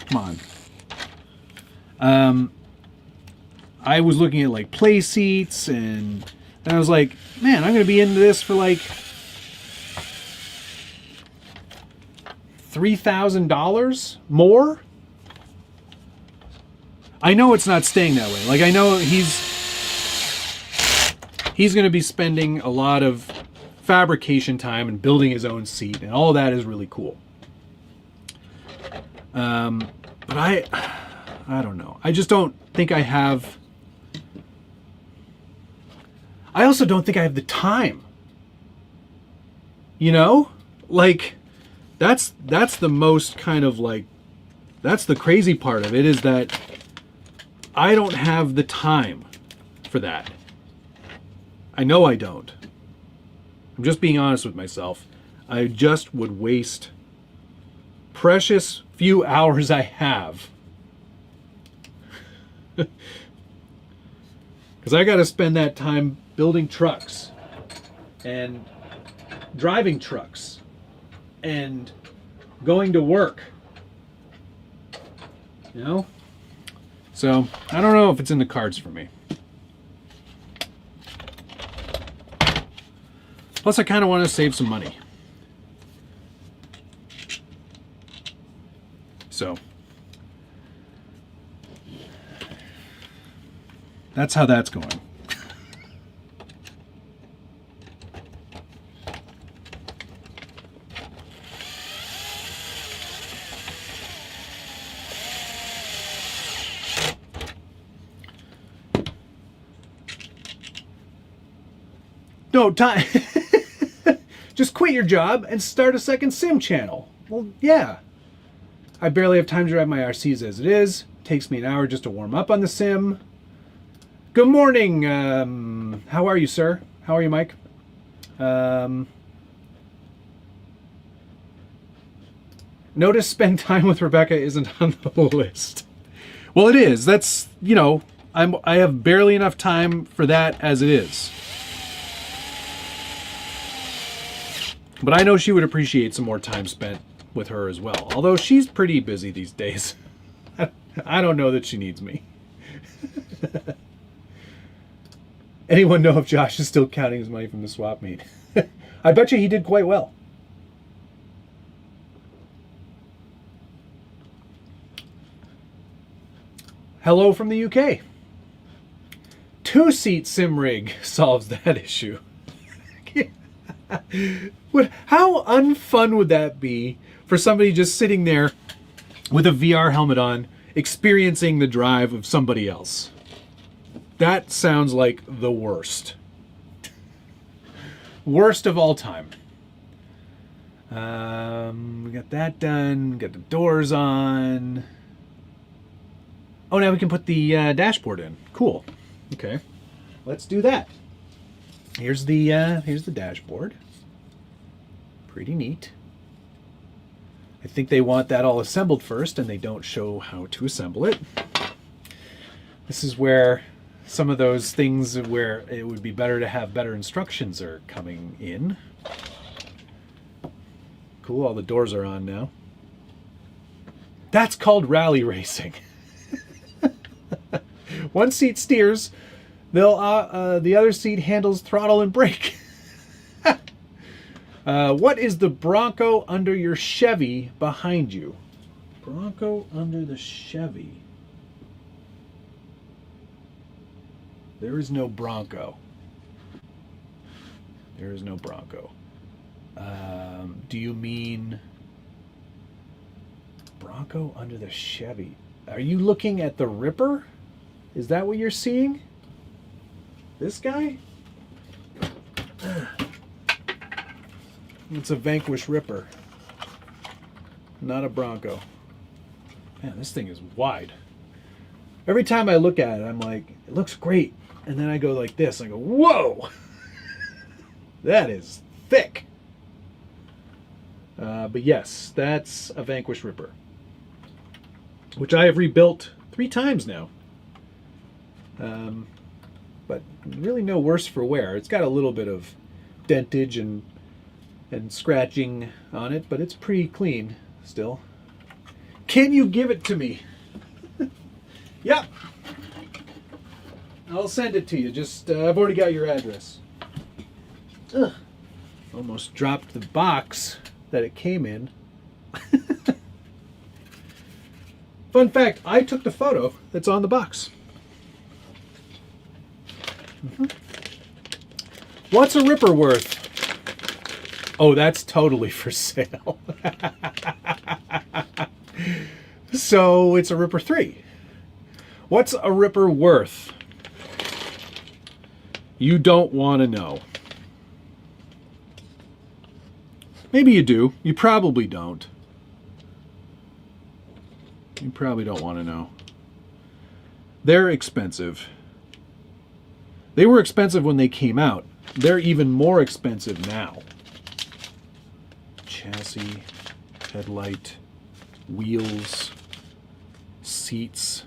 Come on. I was looking at like play seats, and I was like, man, I'm going to be into this for like $3,000 more. I know it's not staying that way. Like, I know he's going to be spending a lot of fabrication time and building his own seat, and all that is really cool. But I don't know. I just don't think I have. I also don't think I have the time. You know, like that's the most kind of like, that's the crazy part of it, is that I don't have the time for that. I know I don't. I'm just being honest with myself. I just would waste precious few hours I have. Because I got to spend that time building trucks and driving trucks and going to work. You know? So, I don't know if it's in the cards for me. Plus, I kind of want to save some money. So, that's how that's going. No, time. Just quit your job and start a second sim channel. Well, yeah. I barely have time to drive my RCs as it is. It takes me an hour just to warm up on the sim. Good morning. How are you, sir? How are you, Mike? Notice spend time with Rebecca isn't on the list. Well, it is. That's, you know, I have barely enough time for that as it is. But I know she would appreciate some more time spent with her as well. Although she's pretty busy these days. I don't know that she needs me. Anyone know if Josh is still counting his money from the swap meet? I bet you he did quite well. Hello from the UK. 2-seat sim rig solves that issue. How unfun would that be for somebody just sitting there with a VR helmet on, experiencing the drive of somebody else? That sounds like the worst. Worst of all time. We got that done. Got the doors on. Oh, now we can put the dashboard in. Cool. Okay, let's do that. Here's the dashboard. Pretty neat. I think they want that all assembled first, and they don't show how to assemble it. This is where some of those things where it would be better to have better instructions are coming in. Cool, all the doors are on now. That's called rally racing. One seat steers, the other seat handles throttle and brake. What is the Bronco under your Chevy behind you? Bronco under the Chevy. There is no Bronco. There is no Bronco. Do you mean Bronco under the Chevy? Are you looking at the Ripper? Is that what you're seeing? This guy? It's a Vanquish Ripper. Not a Bronco. Man, this thing is wide. Every time I look at it, I'm like, it looks great. And then I go like this. I go, whoa! That is thick. But yes, that's a Vanquish Ripper, which I have rebuilt 3 times now. But really no worse for wear. It's got a little bit of dentage and scratching on it, but it's pretty clean still. Can you give it to me? Yep. I'll send it to you. Just I've already got your address. Ugh. Almost dropped the box that it came in. Fun fact, I took the photo that's on the box. What's a Ripper worth? Oh, that's totally for sale. So it's a Ripper 3. What's a Ripper worth? You don't want to know. Maybe you do. You probably don't. You probably don't want to know. They're expensive. They were expensive when they came out. They're even more expensive now. Chassis, headlight, wheels, seats.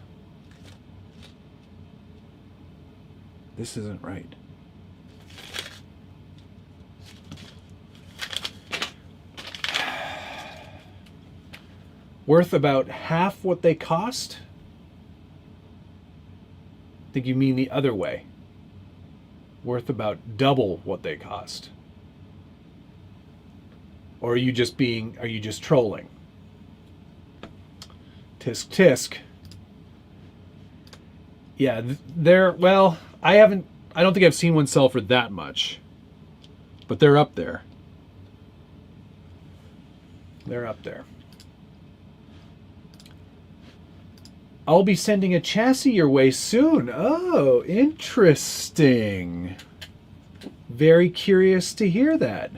This isn't right. Worth about half what they cost? I think you mean the other way. Worth about double what they cost. Or are you just trolling? Tisk tisk. Yeah, well, I don't think I've seen one sell for that much. But they're up there. They're up there. I'll be sending a chassis your way soon. Oh, interesting. Very curious to hear that.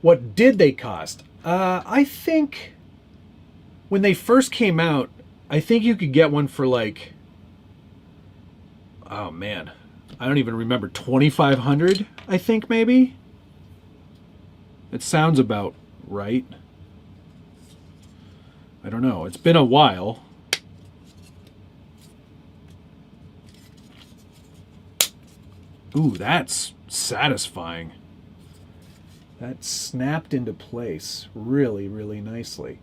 What did they cost? I think when they first came out, I think you could get one for like, oh man, I don't even remember, $2,500, I think maybe. It sounds about right. I don't know. It's been a while. Ooh, that's satisfying. That snapped into place really, really nicely.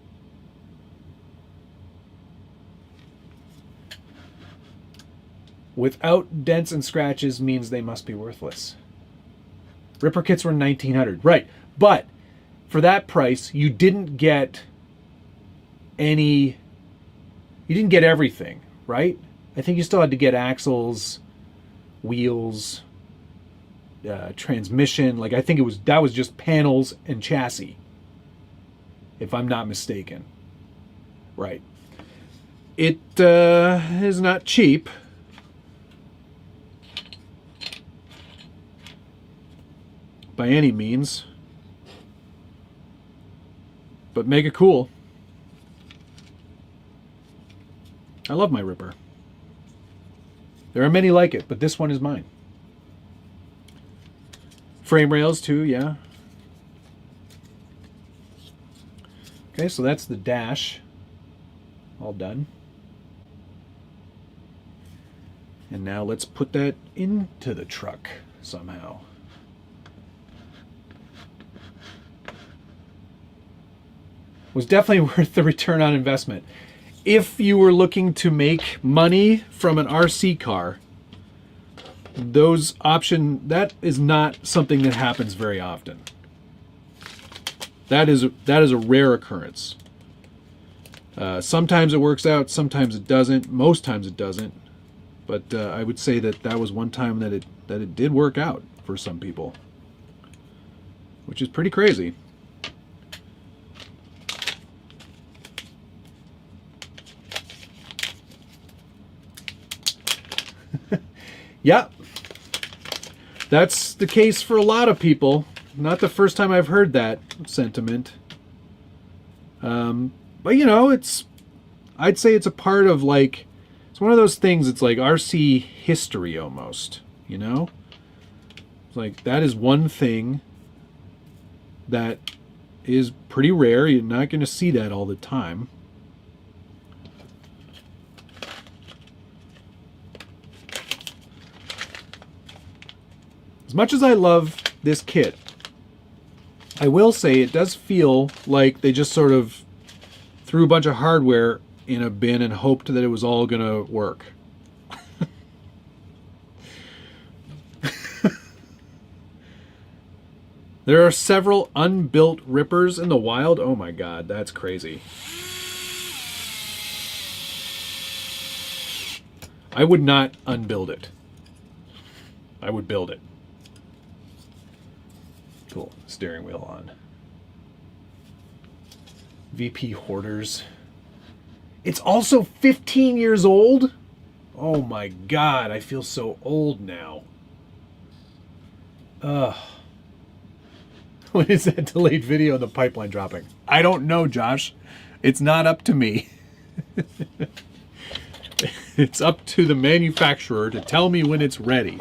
Without dents and scratches means they must be worthless. Ripper kits were $1,900, right? But for that price, you didn't get any. You didn't get everything, right? I think you still had to get axles, wheels, transmission. Like I think that was just panels and chassis, if I'm not mistaken. Right. It is not cheap. By any means, but mega cool. I love my Ripper. There are many like it, but this one is mine. Frame rails too, yeah. Okay, so that's the dash. All done. And now let's put that into the truck somehow. Was definitely worth the return on investment. If you were looking to make money from an RC car, that is not something that happens very often. That is a rare occurrence. Sometimes it works out, sometimes it doesn't. Most times it doesn't. But I would say that was one time that it did work out for some people, which is pretty crazy. Yeah, that's the case for a lot of people. Not the first time I've heard that sentiment. But you know, I'd say it's a part of like, it's one of those things, it's like RC history almost, you know? It's like, that is one thing that is pretty rare. You're not going to see that all the time. As much as I love this kit, I will say it does feel like they just sort of threw a bunch of hardware in a bin and hoped that it was all going to work. There are several unbuilt Rippers in the wild. Oh my God, that's crazy. I would not unbuild it. I would build it. Cool. Steering wheel on. VP Hoarders. It's also 15 years old? Oh my God, I feel so old now. Ugh. When is that delayed video in the pipeline dropping? I don't know, Josh. It's not up to me. It's up to the manufacturer to tell me when it's ready.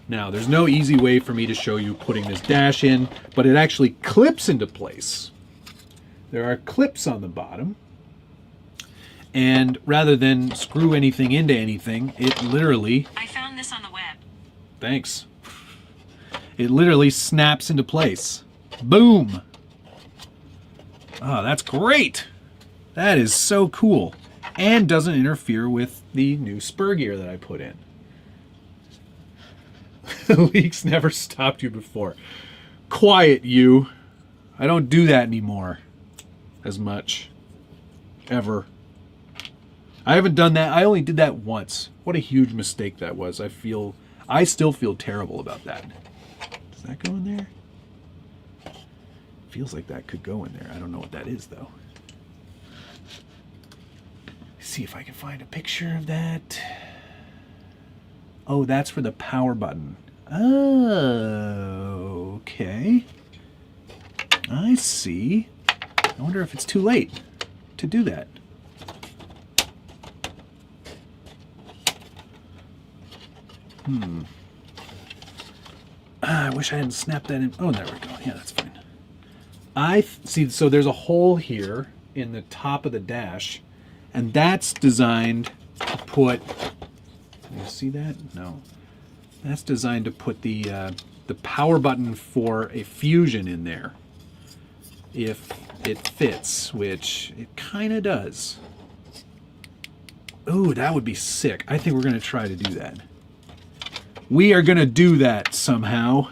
Now, there's no easy way for me to show you putting this dash in, but it actually clips into place. There are clips on the bottom. And rather than screw anything into anything, it literally... I found this on the web. Thanks. It literally snaps into place. Boom! Oh, that's great! That is so cool. And doesn't interfere with the new spur gear that I put in. Leaks never stopped you before. Quiet, you. I don't do that anymore. As much. Ever. I haven't done that. I only did that once. What a huge mistake that was. I still feel terrible about that. Does that go in there? Feels like that could go in there. I don't know what that is, though. See if I can find a picture of that. Oh, that's for the power button. Oh, okay. I see. I wonder if it's too late to do that. I wish I hadn't snapped that in. Oh, there we go. Yeah, that's fine. I see, so there's a hole here in the top of the dash, and that's designed to put... Can you see that? No. That's designed to put the the power button for a Fusion in there, if it fits, which it kind of does. Ooh, that would be sick. I think we're going to try to do that. We are going to do that somehow.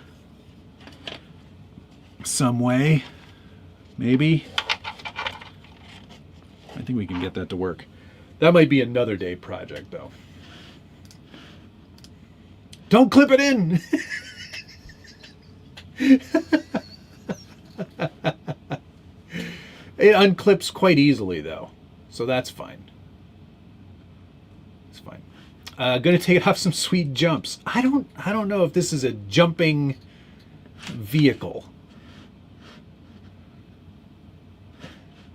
Some way. Maybe. I think we can get that to work. That might be another day project, though. Don't clip it in! It unclips quite easily, though. So that's fine. It's fine. Gonna take it off some sweet jumps. I don't know if this is a jumping vehicle.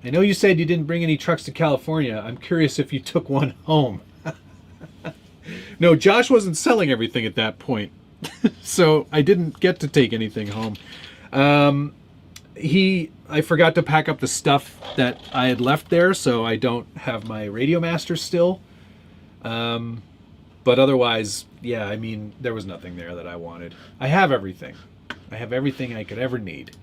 I know you said you didn't bring any trucks to California. I'm curious if you took one home. No, Josh wasn't selling everything at that point. So I didn't get to take anything home. I forgot to pack up the stuff that I had left there, so I don't have my Radiomaster still. But otherwise, yeah, I mean, there was nothing there that I wanted. I have everything. I have everything I could ever need.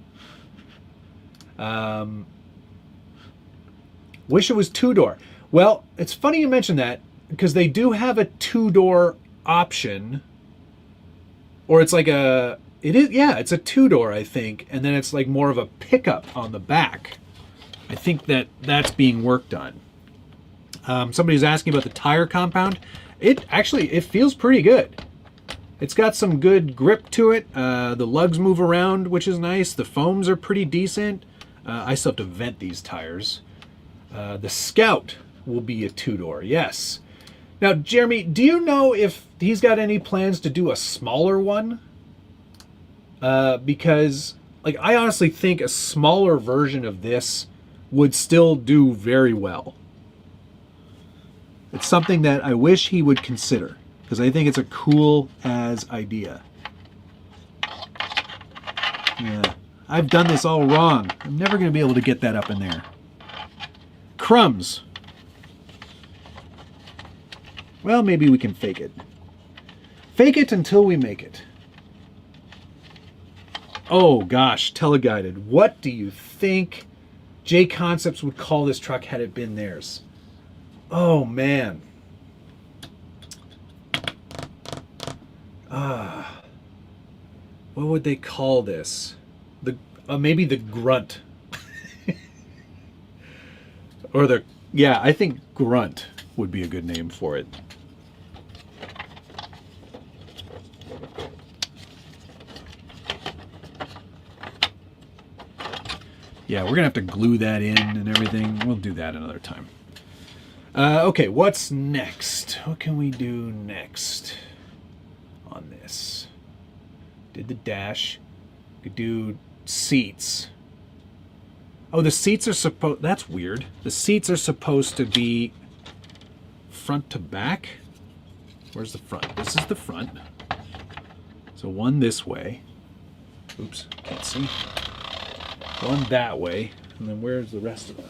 Wish it was two-door. Well, it's funny you mention that, because they do have a two-door option. Or it's like a... It is, yeah, it's a two-door, I think. And then it's like more of a pickup on the back. I think that's being worked on. Somebody's asking about the tire compound. It feels pretty good. It's got some good grip to it. The lugs move around, which is nice. The foams are pretty decent. I still have to vent these tires. The Scout will be a two-door, yes. Now, Jeremy, do you know if he's got any plans to do a smaller one? Because, like, I honestly think a smaller version of this would still do very well. It's something that I wish he would consider, because I think it's a cool-as idea. Yeah, I've done this all wrong. I'm never going to be able to get that up in there. Crumbs. Well, maybe we can fake it. Fake it until we make it. Oh gosh, teleguided. What do you think J Concepts would call this truck had it been theirs? Oh man. What would they call this? Maybe the Grunt. Or yeah, I think Grunt would be a good name for it. Yeah, we're going to have to glue that in and everything. We'll do that another time. Okay, what's next? What can we do next on this? Did the dash. Could do seats. Oh, the seats are supposed... That's weird. The seats are supposed to be front to back. Where's the front? This is the front. So one this way. Oops, can't see. One that way, and then where's the rest of it?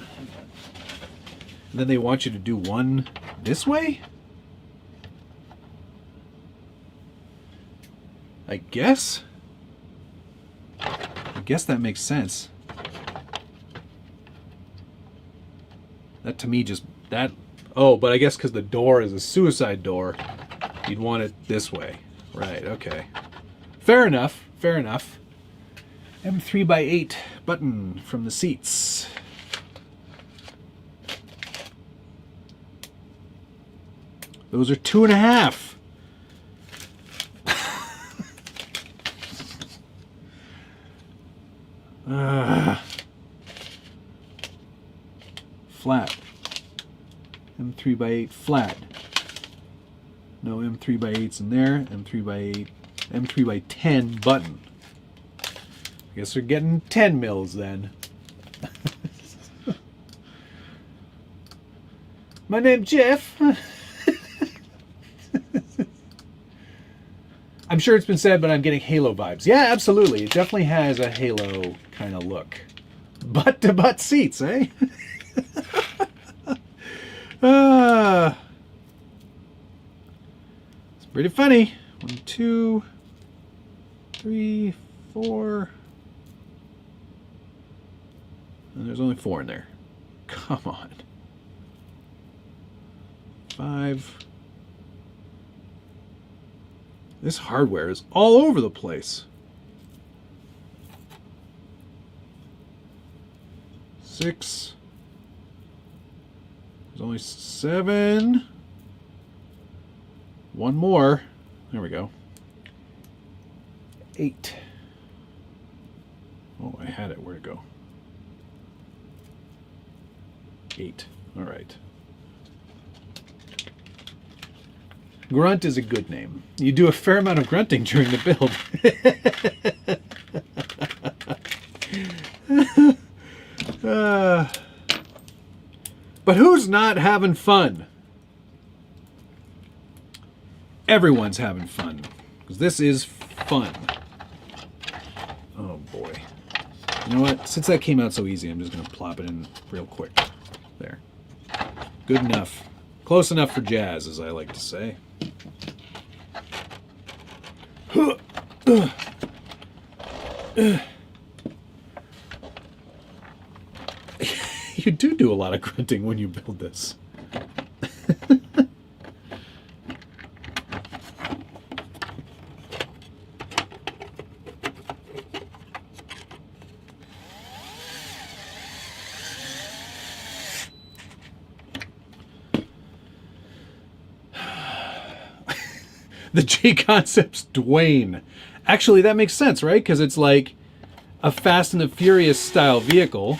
And then they want you to do one this way? I guess that makes sense. That to me just, that, oh, but I guess because the door is a suicide door, you'd want it this way. Right, okay. Fair enough, fair enough. M3x8 button from the seats. Those are 2.5. Flat. M3x8 flat. No M3x8s in there. M3x8, M3x10 button. I guess we're getting 10 mils then. My name's Jeff. I'm sure it's been said, but I'm getting Halo vibes. Yeah, absolutely. It definitely has a Halo kind of look. Butt to butt seats, eh? It's pretty funny. 1, 2, 3, 4. And there's only 4 in there. Come on. 5. This hardware is all over the place. 6. There's only 7. 1 more. There we go. 8. Oh, I had it. Where'd it go? 8. All right. Grunt is a good name. You do a fair amount of grunting during the build. But who's not having fun? Everyone's having fun. Because this is fun. Oh boy. You know what? Since that came out so easy, I'm just going to plop it in real quick. There. Good enough. Close enough for jazz, as I like to say. You do a lot of grunting when you build this. The J Concepts Dwayne. Actually, that makes sense, right? Because it's like a Fast and the Furious style vehicle.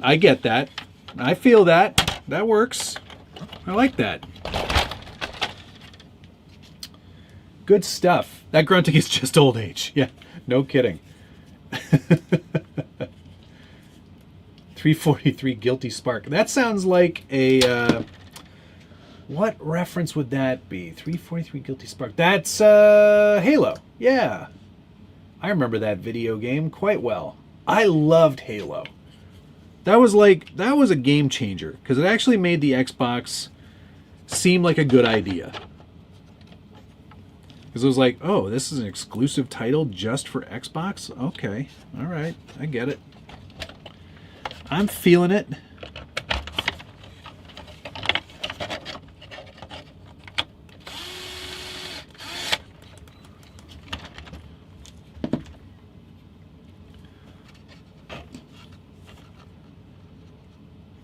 I get that. I feel that. That works. I like that. Good stuff. That grunting is just old age. Yeah, no kidding. 343 Guilty Spark. That sounds like a... what reference would that be? 343 Guilty Spark. That's Halo. Yeah. I remember that video game quite well. I loved Halo. That was a game changer because it actually made the Xbox seem like a good idea. Because it was like, oh, this is an exclusive title just for Xbox? Okay. All right. I get it. I'm feeling it.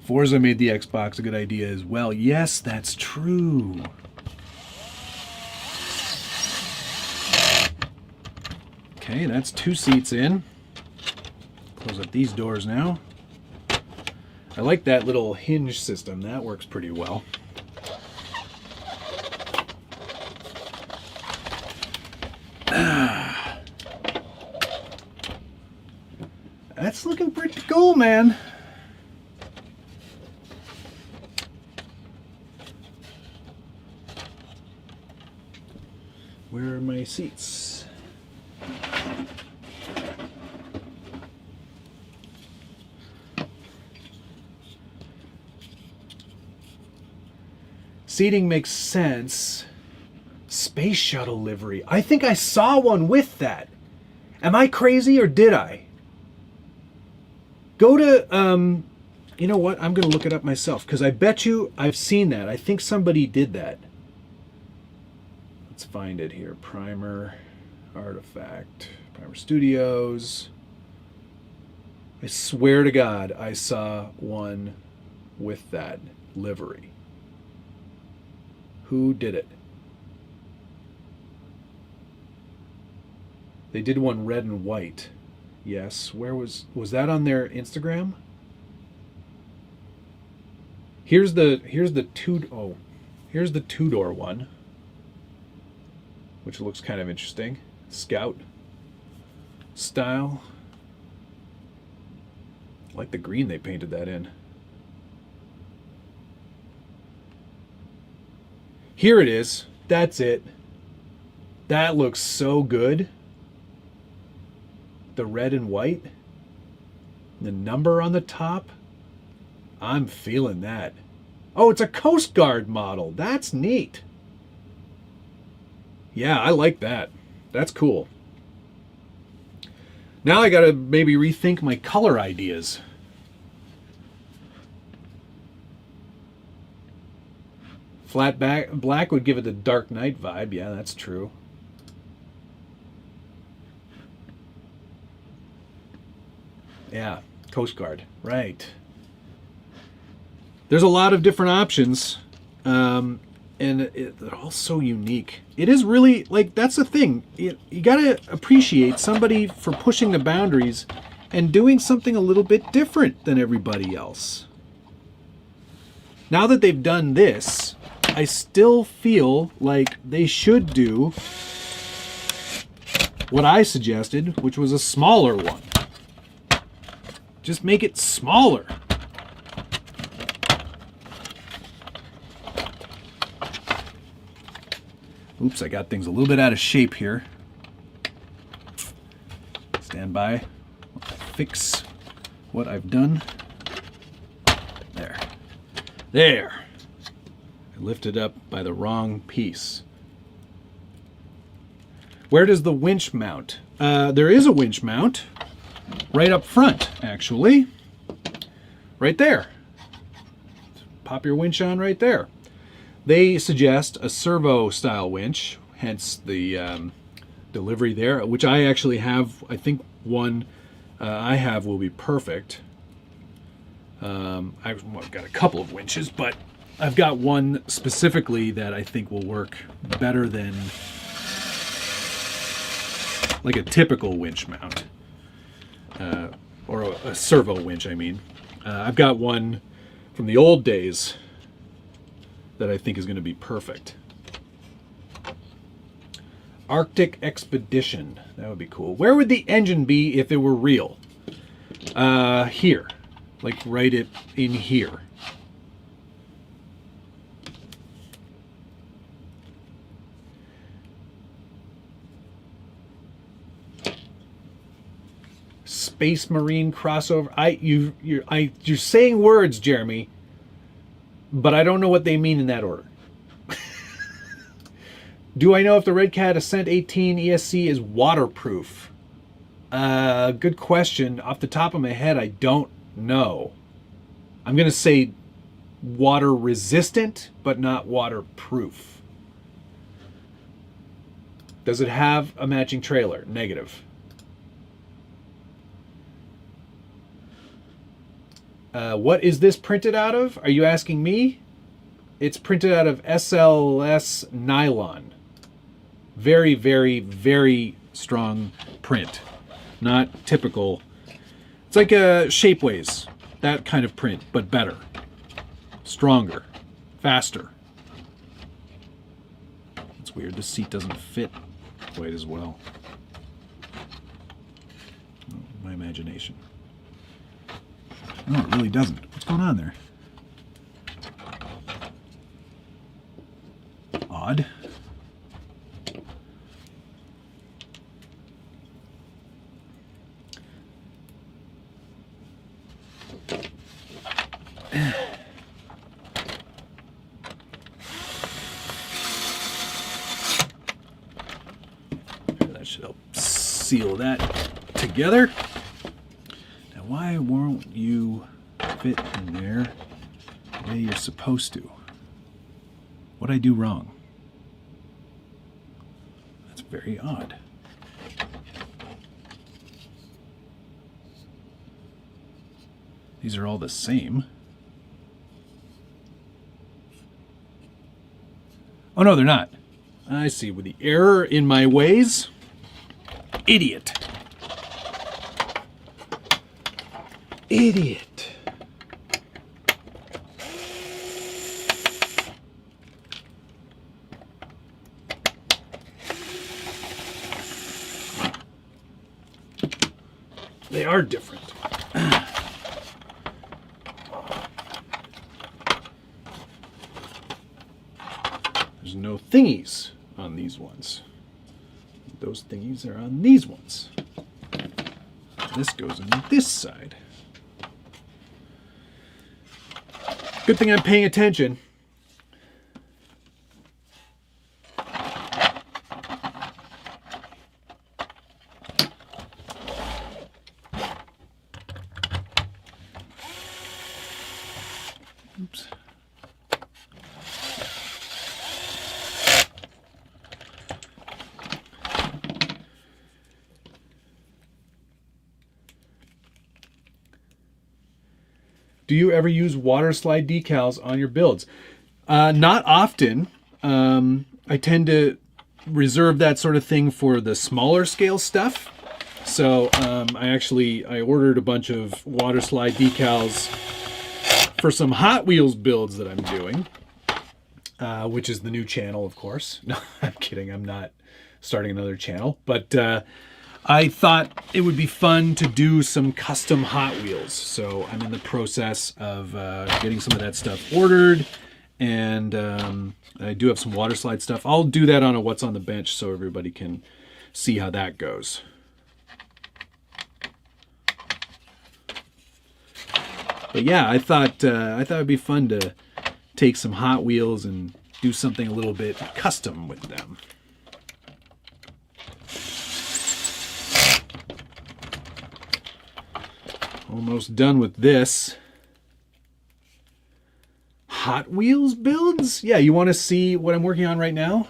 Forza made the Xbox a good idea as well. Yes, that's true. Okay, that's 2 seats in. Close up these doors now. I like that little hinge system. That works pretty well. That's looking pretty cool, man. Where are my seats? Seating makes sense. Space shuttle livery. I think I saw one with that. Am I crazy or did I? Go to, you know what? I'm going to look it up myself because I bet you I've seen that. I think somebody did that. Let's find it here. Primer, Artifact, Primer Studios. I swear to God, I saw one with that livery. Who did it? They did one red and white. Yes. Where was that on their Instagram? Here's the two-door one, which looks kind of interesting. Scout style. I like the green they painted that in. Here it is. That's it. That looks so good. The red and white. The number on the top. I'm feeling that. Oh, it's a Coast Guard model. That's neat. Yeah, I like that. That's cool. Now I gotta maybe rethink my color ideas. Flat black would give it the Dark Knight vibe. Yeah, that's true. Yeah, Coast Guard. Right. There's a lot of different options. And they're all so unique. It is really, like, that's the thing. You gotta appreciate somebody for pushing the boundaries and doing something a little bit different than everybody else. Now that they've done this, I still feel like they should do what I suggested, which was a smaller one. Just make it smaller. Oops, I got things a little bit out of shape here. Stand by. I'll fix what I've done. There. There. I lifted up by the wrong piece. Where does the winch mount? There is a winch mount right up front, actually. Right there. Pop your winch on right there. They suggest a servo-style winch, hence the delivery there, which I actually have. I think one I have will be perfect. I've got a couple of winches, but I've got one specifically that I think will work better than like a typical winch mount, or a servo winch, I mean. I've got one from the old days that I think is going to be perfect. Arctic Expedition. That would be cool. Where would the engine be if it were real? Here. Like right in here. Space Marine crossover. You're saying words, Jeremy, but I don't know what they mean in that order. Do I know if the Red Cat Ascent 18 ESC is waterproof? Good question. Off the top of my head, I don't know. I'm going to say water resistant, but not waterproof. Does it have a matching trailer? Negative. What is this printed out of? Are you asking me? It's printed out of SLS nylon. Very, very, very strong print. Not typical. It's like a Shapeways. That kind of print, but better. Stronger. Faster. It's weird. This seat doesn't fit quite as well. Oh, my imagination. No, it really doesn't. What's going on there? Odd. That should help seal that together. Now, why won't you fit in there the way you're supposed to? What'd I do wrong? That's very odd. These are all the same. Oh, no, they're not. I see. With the error in my ways. Idiot. Idiot. They are different. There's no thingies on these ones. Those thingies are on these ones. This goes on this side. Good thing I'm paying attention. Do you ever use water slide decals on your builds? Not often. I tend to reserve that sort of thing for the smaller scale stuff. So I ordered a bunch of water slide decals for some Hot Wheels builds that I'm doing, which is the new channel, of course. No, I'm kidding. I'm not starting another channel, but I thought it would be fun to do some custom Hot Wheels. So I'm in the process of getting some of that stuff ordered, and I do have some water slide stuff. I'll do that on a What's on the Bench so everybody can see how that goes. But yeah, I thought it'd be fun to take some Hot Wheels and do something a little bit custom with them. Almost done with this. Hot Wheels builds? Yeah, you want to see what I'm working on right now?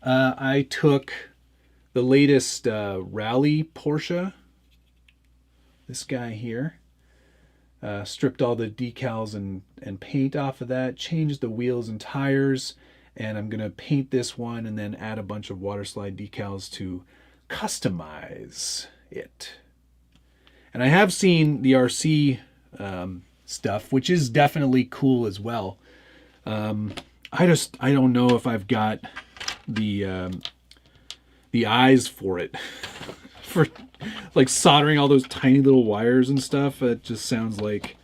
I took the latest Rally Porsche, this guy here, stripped all the decals and paint off of that, changed the wheels and tires, and I'm going to paint this one and then add a bunch of water slide decals to customize it. And I have seen the RC stuff, which is definitely cool as well. I don't know if I've got the eyes for it. For like soldering all those tiny little wires and stuff. It just sounds like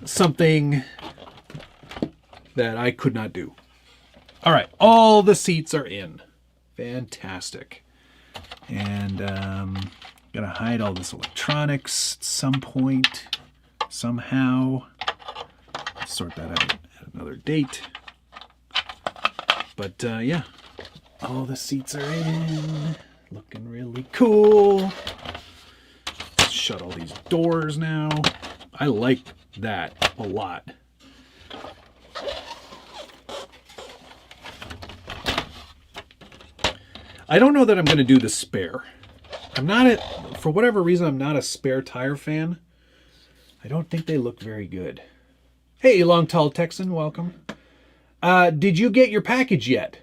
something that I could not do. All right, all the seats are in. Fantastic. And gotta hide all this electronics at some point, somehow. Sort that out at another date. But yeah, all the seats are in, looking really cool. Let's shut all these doors now. I like that a lot. I don't know that I'm going to do the spare. For whatever reason, I'm not a spare tire fan. I don't think they look very good. Hey, Long Tall Texan, welcome. Did you get your package yet?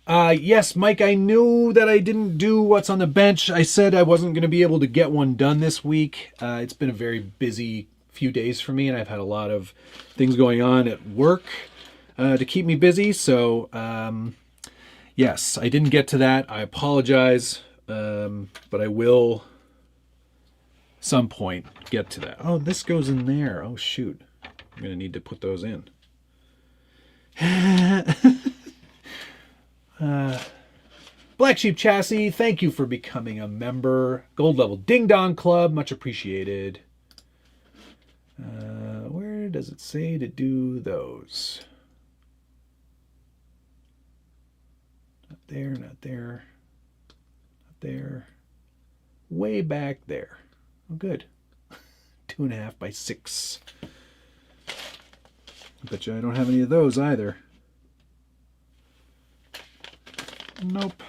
Yes, Mike, I knew that I didn't do What's on the Bench. I said I wasn't going to be able to get one done this week. It's been a very busy few days for me, and I've had a lot of things going on at work to keep me busy. So, yes, I didn't get to that. I apologize, but I will some point get to that. Oh, this goes in there. Oh, shoot. I'm going to need to put those in. Black Sheep Chassis, thank you for becoming a member. Gold level Ding Dong Club, much appreciated. Where does it say to do those? Not there, not there, not there. Way back there. Oh, good. 2.5 by 6. I bet you I don't have any of those either. Nope.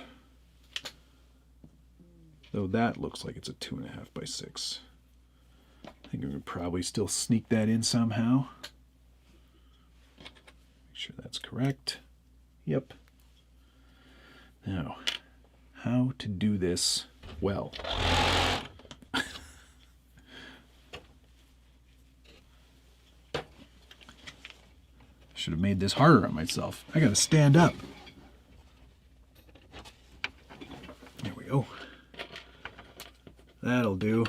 Though that looks like it's a 2.5 by 6. I think we could probably still sneak that in somehow. Make sure that's correct. Yep. Now, how to do this well. Should have made this harder on myself. I gotta stand up. There we go. That'll do.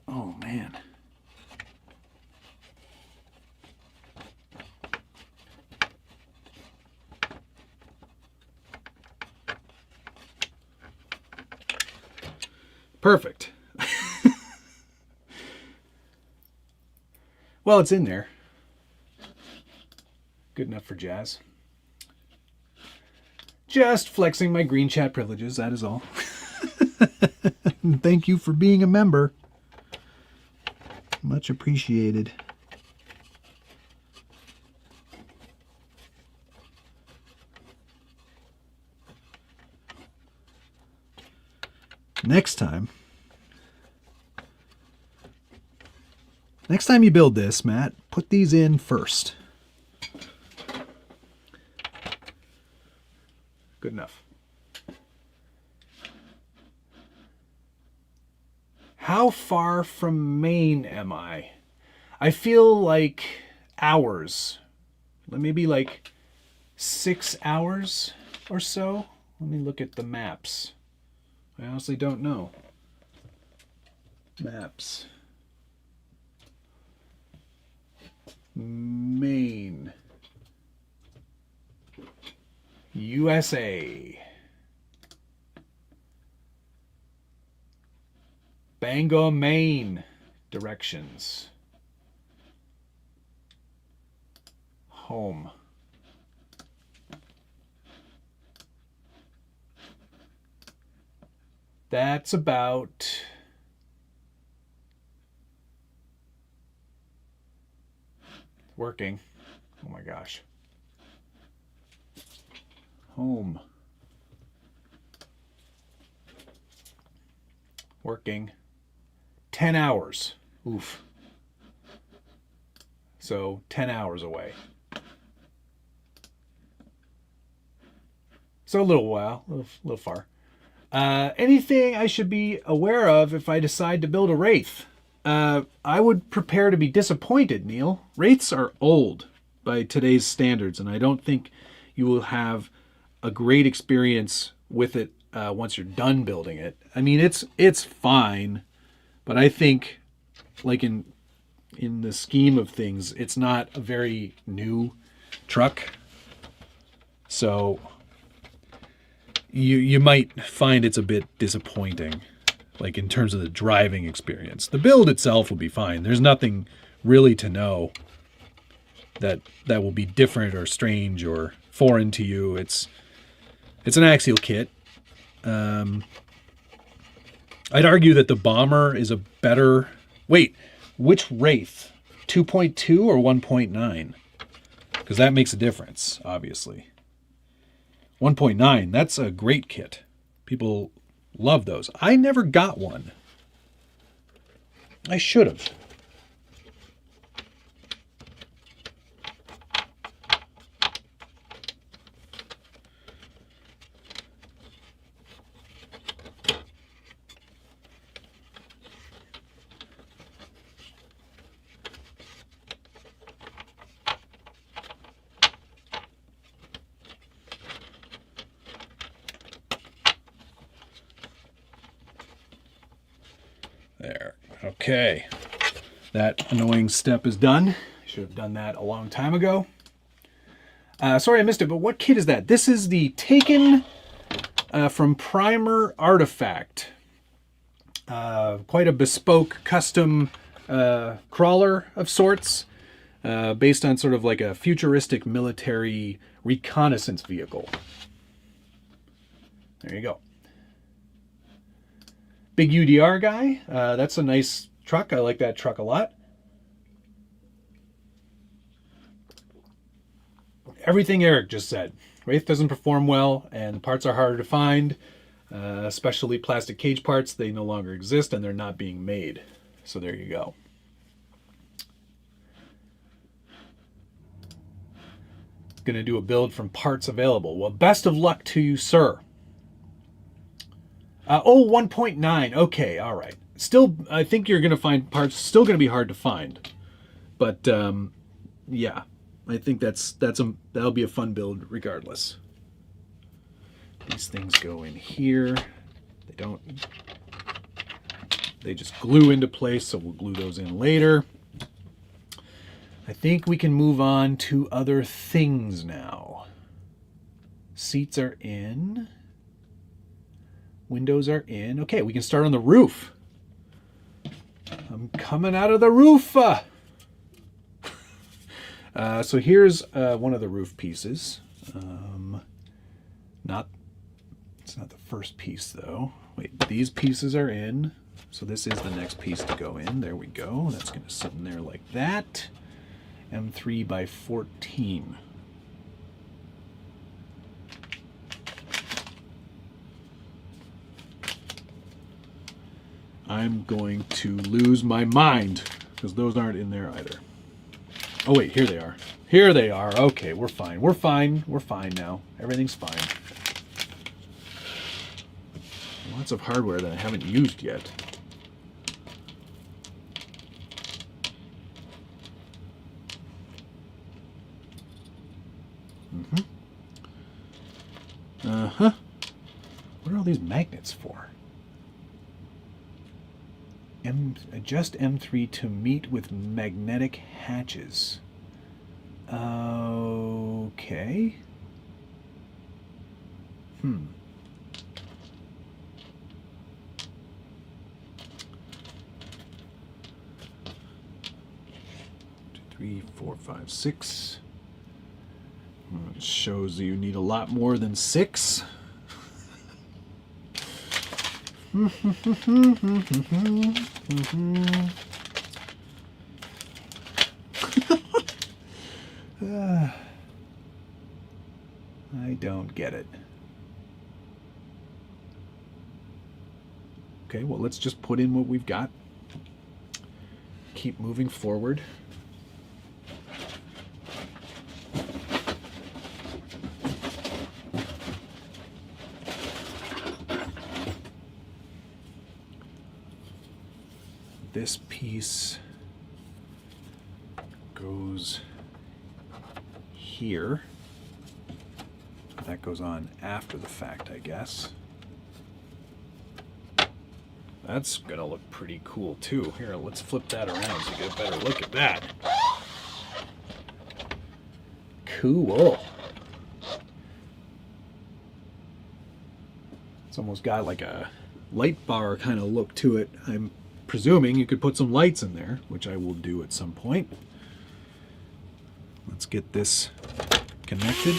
Oh, man. Perfect. Well, it's in there. Good enough for jazz. Just flexing my green chat privileges, that is all. Thank you for being a member. Much appreciated. Next time you build this, Matt, put these in first. Good enough. How far from Maine am I? I feel like hours. Maybe like 6 hours or so. Let me look at the maps. I honestly don't know. Maps. Maine. USA. Bangor, Maine. Directions. Home. That's about working. Oh my gosh. Home. Working. 10 hours. Oof. So 10 hours away. So a little while, a little far. Anything I should be aware of if I decide to build a Wraith? I would prepare to be disappointed, Neil. Wraiths are old by today's standards, and I don't think you will have a great experience with it once you're done building it. I mean, it's fine, but I think, like in the scheme of things, it's not a very new truck. So you might find it's a bit disappointing, like in terms of the driving experience. The build itself will be fine. There's nothing really to know that will be different or strange or foreign to you. It's an axial kit. I'd argue that the Bomber is a better... Wait, which Wraith? 2.2 or 1.9? Because that makes a difference, obviously. 1.9, that's a great kit. People love those. I never got one. I should have. There. Okay. That annoying step is done. I should have done that a long time ago. Sorry I missed it, but what kit is that? This is the Taken from Primer Artifact. Quite a bespoke custom crawler of sorts, based on sort of like a futuristic military reconnaissance vehicle. There you go. Big UDR guy. That's a nice truck. I like that truck a lot. Everything Eric just said. Wraith doesn't perform well, and parts are harder to find. Especially plastic cage parts. They no longer exist, and they're not being made. So there you go. Gonna do a build from parts available. Well, best of luck to you, sir. 1.9. Okay, all right. Still, I think you're going to find parts still going to be hard to find. But, yeah. I think that'll be a fun build regardless. These things go in here. They just glue into place, so we'll glue those in later. I think we can move on to other things now. Seats are in. Windows are in. Okay, we can start on the roof. I'm coming out of the roof. So here's one of the roof pieces. It's not the first piece though. Wait, these pieces are in. So this is the next piece to go in. There we go. That's going to sit in there like that. M3 by 14. I'm going to lose my mind because those aren't in there either. Oh wait, here they are. Here they are. Okay, we're fine. We're fine. We're fine now. Everything's fine. Lots of hardware that I haven't used yet. What are all these magnets for? Adjust M3 to meet with magnetic hatches. Okay. 3, 4, 5, 6. It shows you need a lot more than 6. I don't get it. Okay, well, let's just put in what we've got. Keep moving forward. This piece goes here. That goes on after the fact, I guess. That's gonna look pretty cool too. Here, let's flip that around so you get a better look at that. Cool. It's almost got like a light bar kind of look to it. I'm presuming you could put some lights in there, which I will do at some point. Let's get this connected.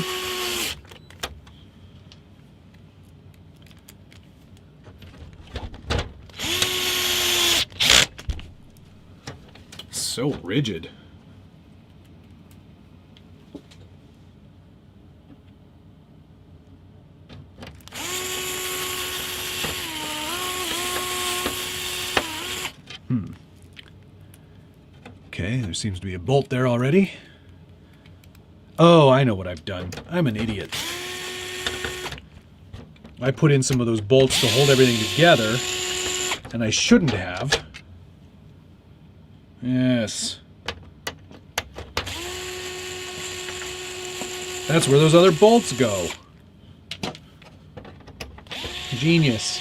So rigid. Okay, there seems to be a bolt there already. Oh, I know what I've done. I'm an idiot. I put in some of those bolts to hold everything together, and I shouldn't have. Yes. That's where those other bolts go. Genius.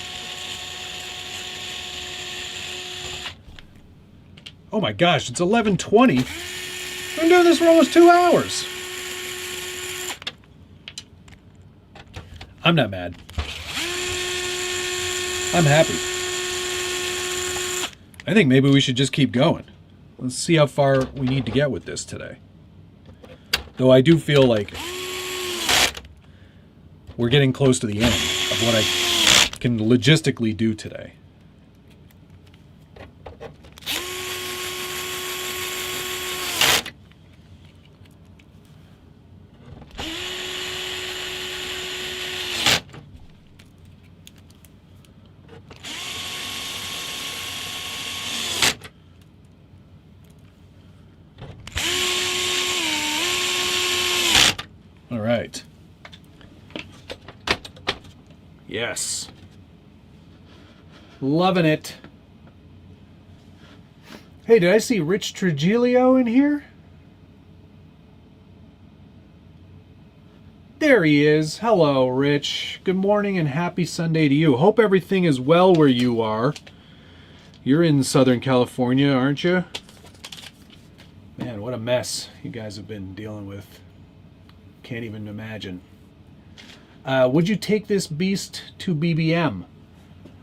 Oh my gosh, it's 11:20. I've been doing this for almost 2 hours. I'm not mad. I'm happy. I think maybe we should just keep going. Let's see how far we need to get with this today. Though I do feel like we're getting close to the end of what I can logistically do today. All right. Yes. Loving it. Hey, did I see Rich Trujillo in here? There he is. Hello, Rich. Good morning and happy Sunday to you. Hope everything is well where you are. You're in Southern California, aren't you? Man, what a mess you guys have been dealing with. Can't even imagine. Would you take this beast to BBM?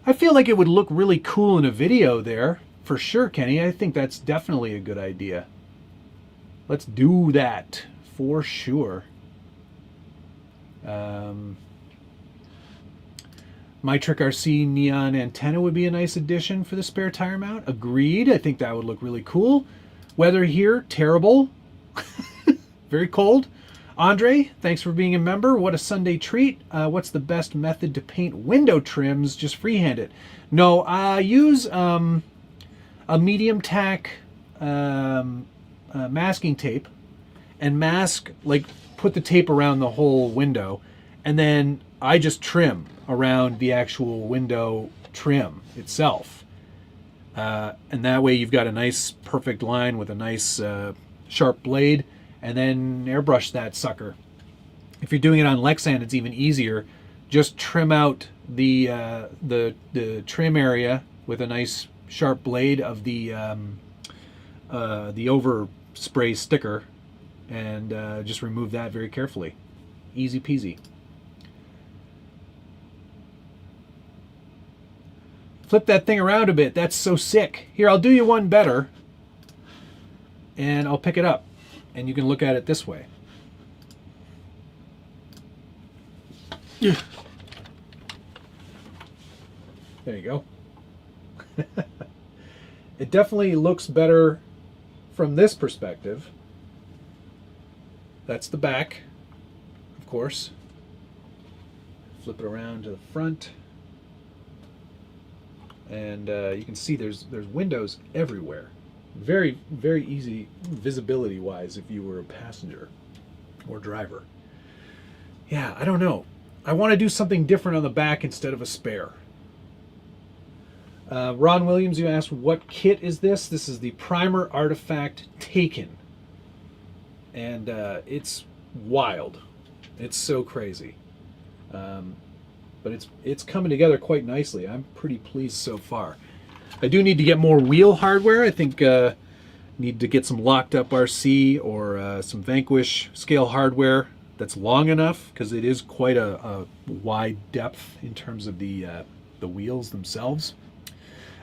I feel like it would look really cool in a video there. For sure, Kenny. I think that's definitely a good idea. Let's do that. For sure. My Trick RC neon antenna would be a nice addition for the spare tire mount. Agreed. I think that would look really cool. Weather here, terrible. Very cold. Andre, thanks for being a member. What a Sunday treat. What's the best method to paint window trims? Just freehand it. No, use a medium tack masking tape and mask, like put the tape around the whole window, and then I just trim around the actual window trim itself. And that way you've got a nice perfect line with a nice sharp blade, and then airbrush that sucker. If you're doing it on Lexan, it's even easier. Just trim out the trim area with a nice sharp blade of the overspray sticker, and just remove that very carefully. Easy peasy. Flip that thing around a bit. That's so sick. Here, I'll do you one better, and I'll pick it up, and you can look at it this way. Yeah. There you go. It definitely looks better from this perspective. That's the back, of course. Flip it around to the front. And you can see there's windows everywhere. Very, very easy visibility-wise if you were a passenger or driver. Yeah, I don't know. I want to do something different on the back instead of a spare. Ron Williams, you asked, what kit is this? This is the Primer Artifact Taken. And it's wild. It's so crazy. But it's coming together quite nicely. I'm pretty pleased so far. I do need to get more wheel hardware. I think need to get some locked up RC or some Vanquish scale hardware that's long enough, because it is quite a wide depth in terms of the wheels themselves.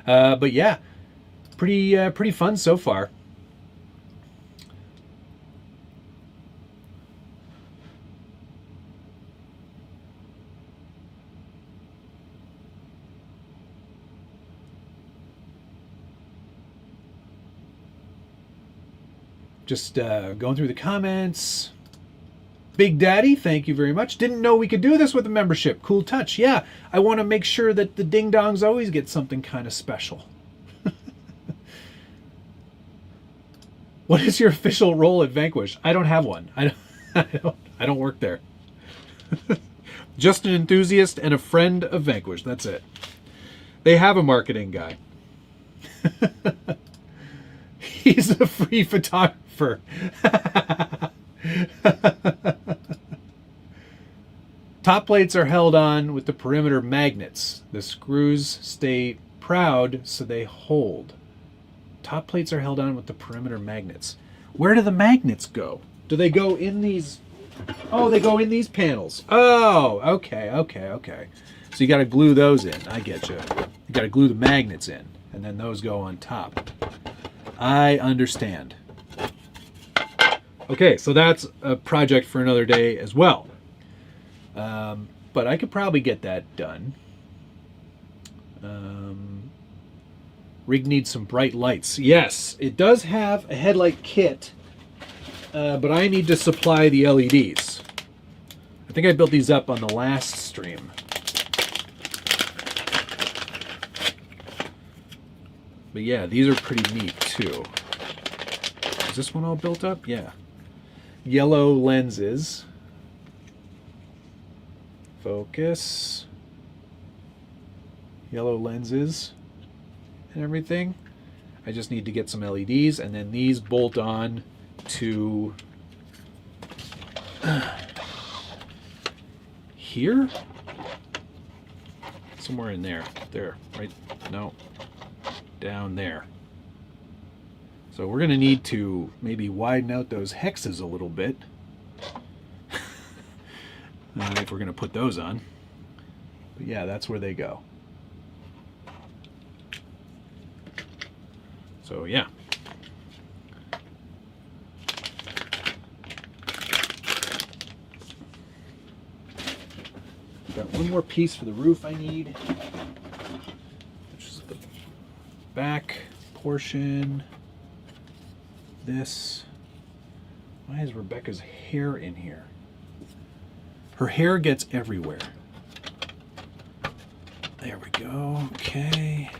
But yeah, pretty fun so far. Just going through the comments. Big Daddy, thank you very much. Didn't know we could do this with a membership. Cool touch. Yeah, I want to make sure that the ding-dongs always get something kind of special. What is your official role at Vanquish? I don't have one. I don't work there. Just an enthusiast and a friend of Vanquish. That's it. They have a marketing guy. He's a free photographer. Top plates are held on with the perimeter magnets. The screws stay proud so they hold. Top plates are held on with the perimeter magnets. Where do the magnets go? Do they go in these? Oh, they go in these panels. Oh, okay. So you got to glue those in. I get you. You got to glue the magnets in, and then those go on top. I understand. Okay, so that's a project for another day as well. But I could probably get that done. Rig needs some bright lights. Yes, it does have a headlight kit, but I need to supply the LEDs. I think I built these up on the last stream. But yeah, these are pretty neat too. Is this one all built up? Yeah. Yellow lenses. Focus. Yellow lenses and everything. I just need to get some LEDs, and then these bolt on to here? Somewhere in there. There. Right? No. Down there. So we're going to need to maybe widen out those hexes a little bit if we're going to put those on. But yeah, that's where they go. So yeah. Got one more piece for the roof I need, which is the back portion. This. Why is Rebecca's hair in here? Her hair gets everywhere. There we go. Okay.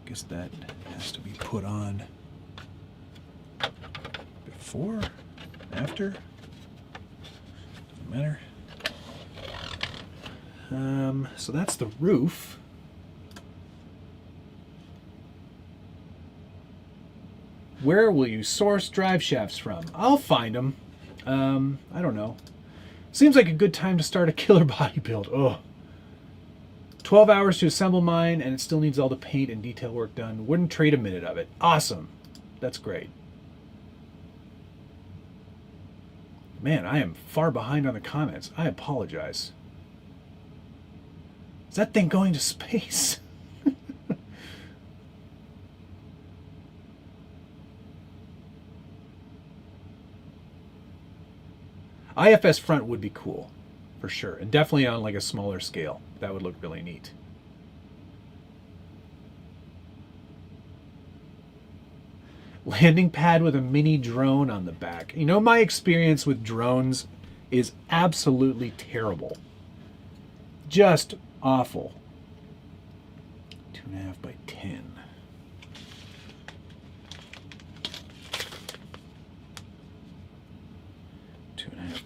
Guess that has to be put on before, after. Doesn't matter. So that's the roof. Where will you source drive shafts from? I'll find them. I don't know. Seems like a good time to start a killer body build. Oh. 12 hours to assemble mine, and it still needs all the paint and detail work done. Wouldn't trade a minute of it. Awesome. That's great. Man, I am far behind on the comments. I apologize. Is that thing going to space? IFS front would be cool, for sure. And definitely on like a smaller scale. That would look really neat. Landing pad with a mini drone on the back. You know, my experience with drones is absolutely terrible. Just awful. 2.5 by 10.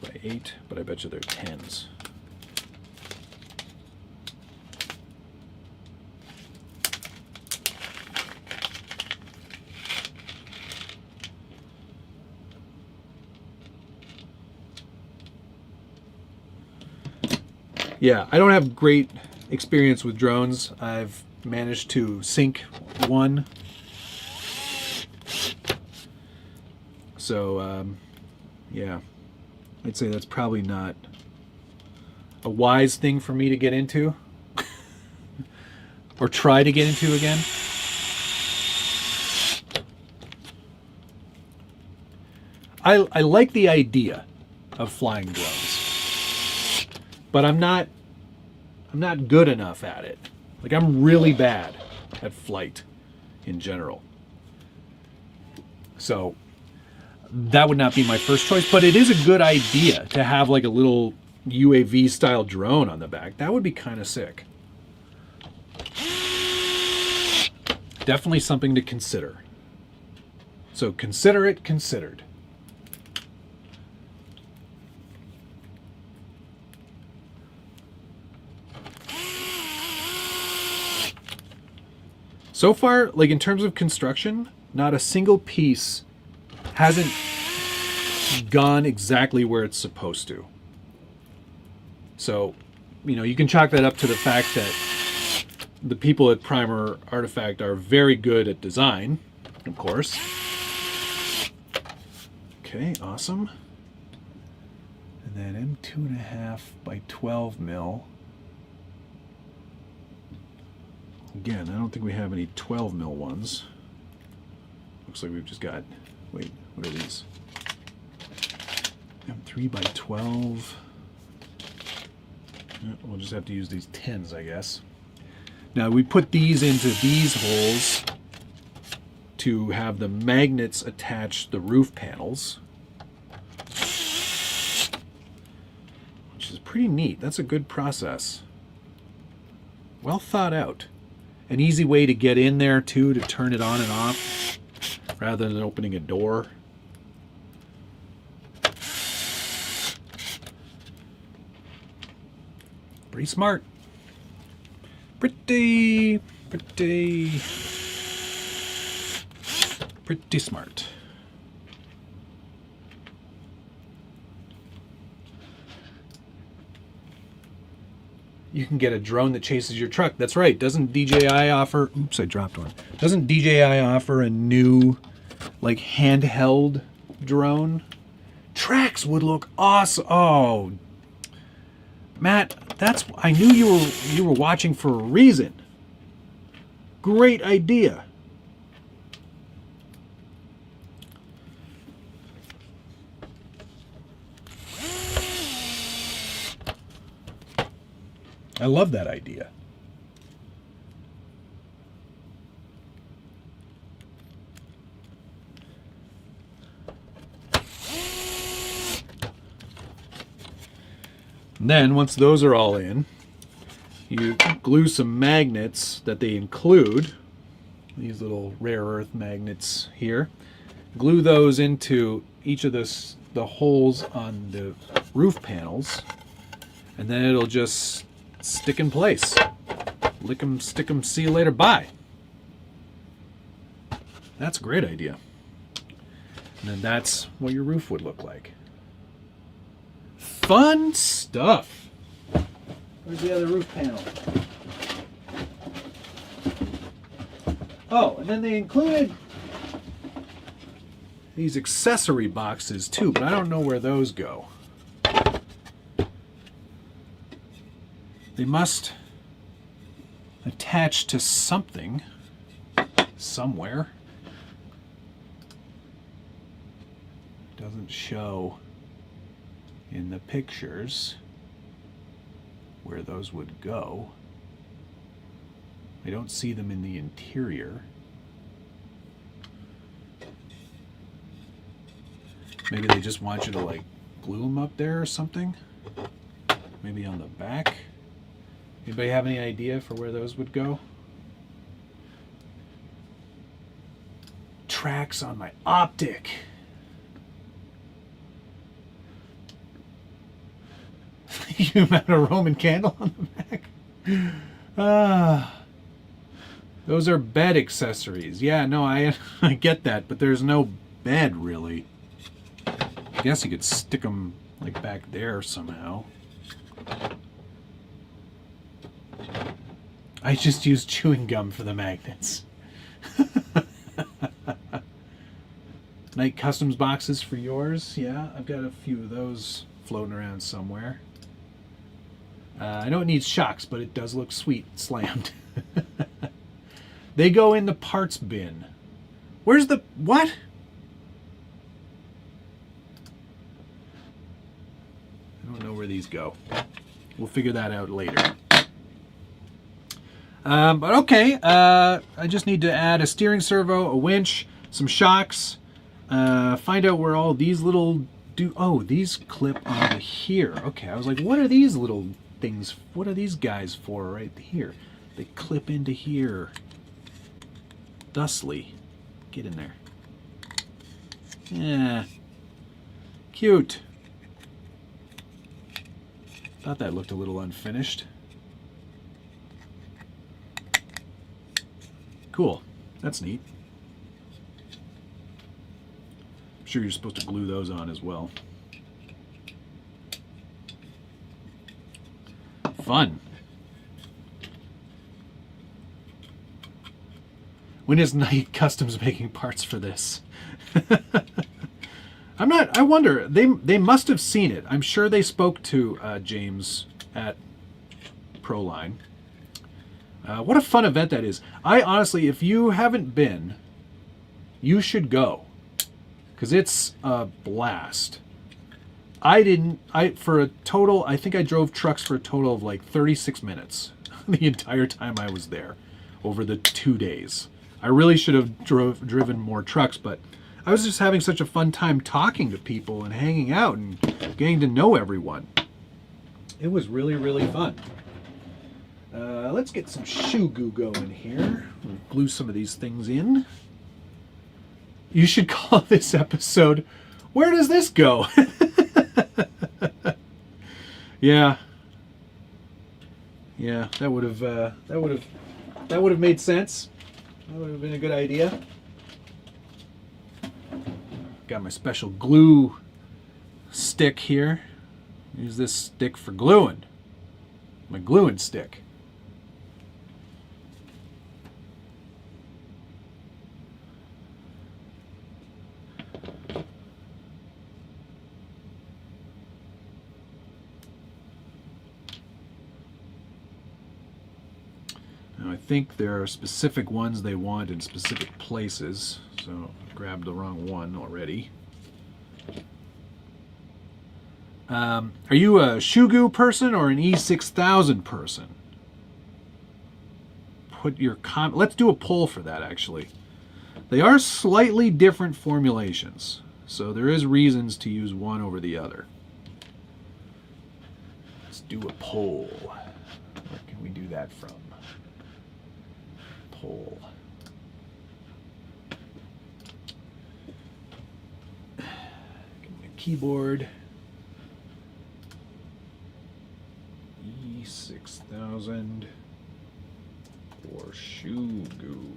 By 8, but I bet you they're 10s. Yeah, I don't have great experience with drones. I've managed to sink one. So, yeah. I'd say that's probably not a wise thing for me to get into or try to get into again. I like the idea of flying drones, but I'm not good enough at it. Like, I'm really bad at flight in general. So that would not be my first choice, but it is a good idea to have like a little UAV style drone on the back. That would be kind of sick. Definitely something to consider. So consider it considered. So far, like in terms of construction, not a single piece hasn't gone exactly where it's supposed to. So, you know, you can chalk that up to the fact that the people at Primer Artifact are very good at design, of course. Okay, awesome. And then M2.5 by 12 mil. Again, I don't think we have any 12 mil ones. Looks like we've just got, wait, what are these? M3 by 12. We'll just have to use these 10s, I guess. Now we put these into these holes to have the magnets attach the roof panels, which is pretty neat. That's a good process. Well thought out. An easy way to get in there too, to turn it on and off rather than opening a door. Pretty smart. Pretty smart. You can get a drone that chases your truck. That's right. Doesn't DJI offer... Oops, I dropped one. Doesn't DJI offer a new, like, handheld drone? Trax would look awesome. Oh, Matt, that's... I knew you were watching for a reason. Great idea. I love that idea. And then, once those are all in, you glue some magnets that they include, these little rare earth magnets here. Glue those into each of the holes on the roof panels, and then it'll just stick in place. Lick 'em, stick 'em, see you later, bye. That's a great idea. And then that's what your roof would look like. Fun stuff. Where's the other roof panel? Oh, and then they included these accessory boxes too, but I don't know where those go. They must attach to something somewhere. Doesn't show in the pictures where those would go. I don't see them in the interior. Maybe they just want you to like glue them up there or something. Maybe on the back. Anybody have any idea for where those would go? Tracks on my optic. You mount a Roman candle on the back. Those are bed accessories. Yeah, no, I get that, but there's no bed really. I guess you could stick them like back there somehow. I just used chewing gum for the magnets. Night customs boxes for yours. Yeah, I've got a few of those floating around somewhere. I know it needs shocks, but it does look sweet slammed. They go in the parts bin. Where's the... what? I don't know where these go. We'll figure that out later. But okay, I just need to add a steering servo, a winch, some shocks, find out where all these little... oh, these clip onto here. Okay, I was like, what are these little things? What are these guys for right here? They clip into here. Thusly. Get in there. Yeah. Cute. Thought that looked a little unfinished. Cool. That's neat. I'm sure you're supposed to glue those on as well. Fun. When is Night Customs making parts for this? I wonder, they must have seen it. I'm sure they spoke to James at Proline. What a fun event that is. I honestly, if you haven't been, you should go. Because it's a blast. I think I drove trucks for a total of like 36 minutes. The entire time I was there. Over the 2 days. I really should have driven more trucks, but I was just having such a fun time talking to people and hanging out and getting to know everyone. It was really, really fun. Let's get some shoe goo going here. We'll glue some of these things in. You should call this episode, "Where Does This Go?" Yeah. Yeah, that would have made sense. That would have been a good idea. Got my special glue stick here. Use this stick for gluing. My gluing stick. Now I think there are specific ones they want in specific places, so I grabbed the wrong one already. Are you a Shugu person or an E6000 person? Put your let's do a poll for that, actually. They are slightly different formulations, so there is reasons to use one over the other. Let's do a poll. Where can we do that from? Poll. Keyboard. E6000 or Shugu.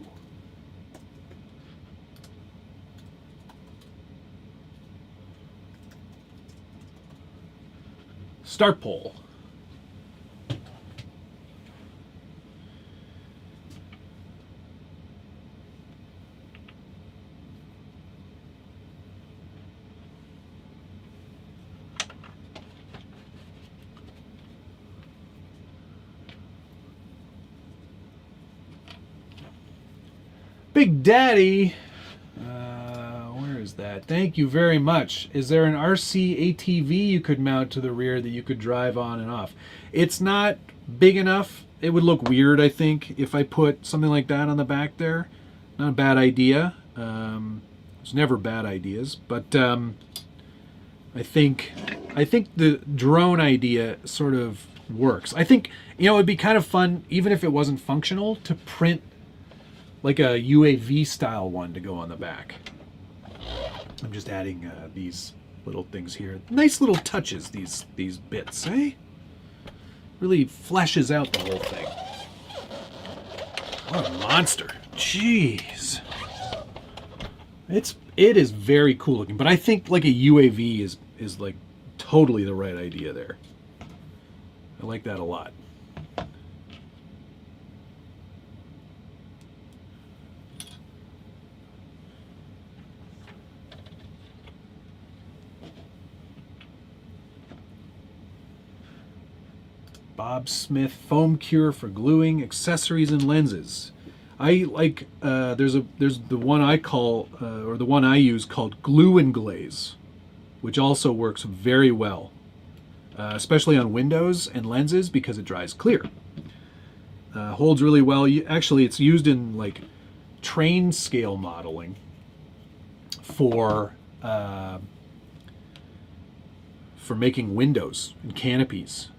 Start poll. Big Daddy, where is that? Thank you very much. Is there an RC ATV you could mount to the rear that you could drive on and off? It's not big enough. It would look weird, I think, if I put something like that on the back there. Not a bad idea. There's never bad ideas, but I think the drone idea sort of works. I think, you know, it'd be kind of fun, even if it wasn't functional, to print like a UAV style one to go on the back. I'm just adding these little things here. Nice little touches, these bits, eh? Really fleshes out the whole thing. What a monster. Jeez. It is very cool looking, but I think like a UAV is like totally the right idea there. I like that a lot. Bob Smith foam cure for gluing accessories and lenses. I like there's the one I call or the one I use called Glue and Glaze, which also works very well, especially on windows and lenses because it dries clear. Holds really well. Actually, it's used in like train scale modeling for making windows and canopies.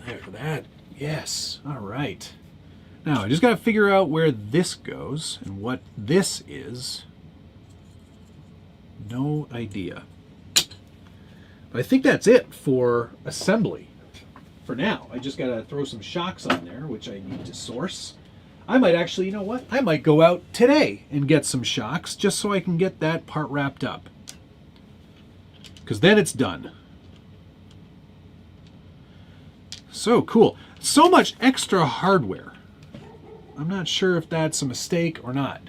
There, that. Yes. All right. Now, I just got to figure out where this goes and what this is. No idea. But I think that's it for assembly for now. I just got to throw some shocks on there, which I need to source. I might actually, you know what? I might go out today and get some shocks just so I can get that part wrapped up. Because then it's done. So cool. So much extra hardware. I'm not sure if that's a mistake or not.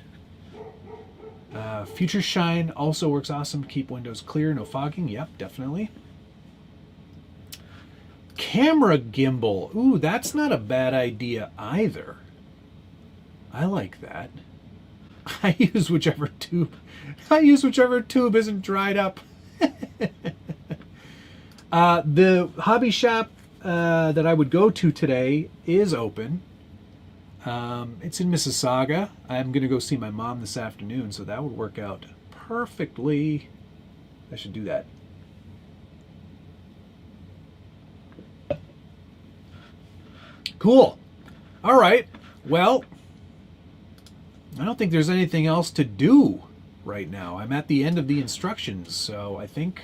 Future Shine also works awesome. Keep windows clear, no fogging. Yep, definitely. Camera gimbal. Ooh, that's not a bad idea either. I like that. I use whichever tube isn't dried up. The hobby shop that I would go to today is open. It's in Mississauga. I'm going to go see my mom this afternoon, so that would work out perfectly. I should do that. Cool. All right. Well, I don't think there's anything else to do right now. I'm at the end of the instructions, so I think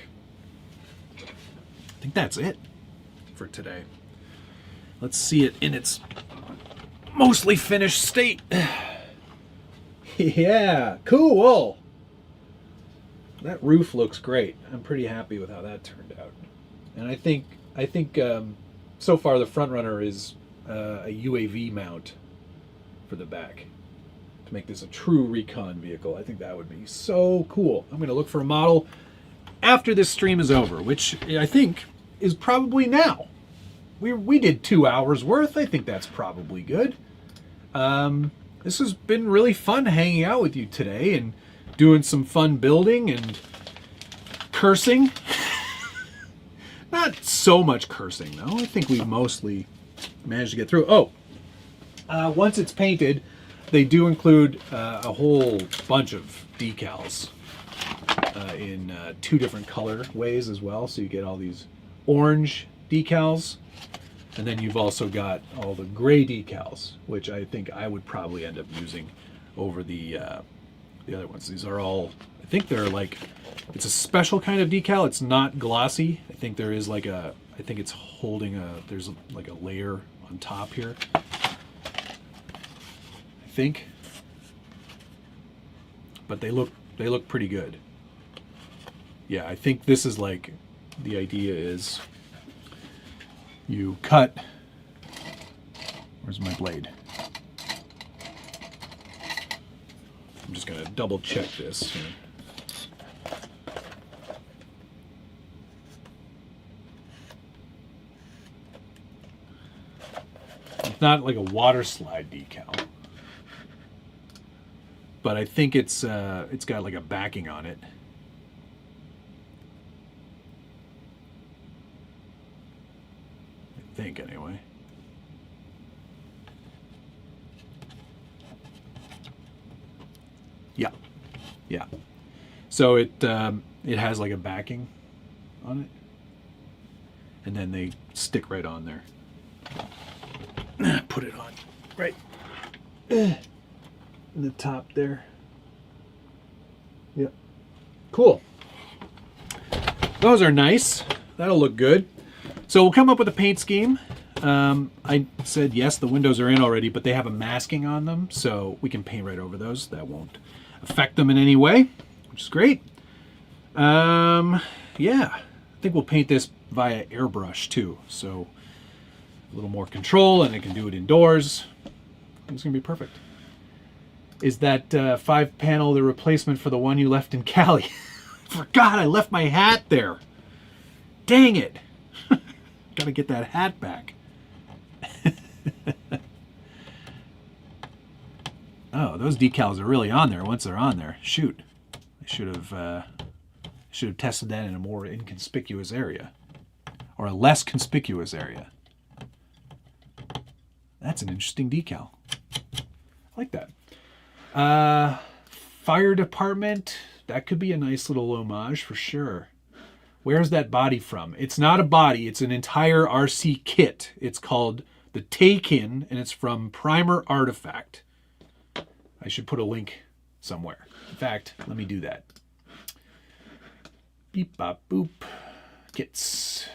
that's it for today. Let's see it in its mostly finished state. Yeah, cool. That roof looks great. I'm pretty happy with how that turned out. And I think so far the front runner is a UAV mount for the back to make this a true recon vehicle. I think that would be so cool. I'm going to look for a model after this stream is over, which I think is probably now. We did 2 hours worth. I think that's probably good. This has been really fun hanging out with you today and doing some fun building and cursing. Not so much cursing, though. I think we mostly managed to get through. Oh, once it's painted, they do include a whole bunch of decals in 2 different color ways as well. So you get all these orange decals, and then you've also got all the gray decals, which I think I would probably end up using over the other ones. These are all, I think they're like, it's a special kind of decal. It's not glossy. I think there is like I think it's holding there's like a layer on top here. I think. But they look pretty good. Yeah, I think this is like, the idea is you cut, where's my blade? I'm just gonna double check this here. It's not like a water slide decal, but I think it's got like a backing on it. I think anyway. Yeah, yeah. So it has like a backing on it, and then they stick right on there. Put it on right in the top there. Yep. Cool. Those are nice. That'll look good. So we'll come up with a paint scheme. I said yes, the windows are in already, but they have a masking on them, so we can paint right over those. That won't affect them in any way, which is great. Yeah, I think we'll paint this via airbrush too, so a little more control, and I can do it indoors. It's gonna be perfect. Is that 5-panel the replacement for the one you left in Cali? Forgot I left my hat there. Dang it. Gotta get that hat back. Oh, those decals are really on there once they're on there. Shoot. I should have tested that in a more inconspicuous area. Or a less conspicuous area. That's an interesting decal. I like that. Fire department. That could be a nice little homage for sure. Where's that body from? It's not a body. It's an entire RC kit. It's called the Take-In, and it's from Primer Artifact. I should put a link somewhere. In fact, let me do that. Beep, bop, boop. Kits.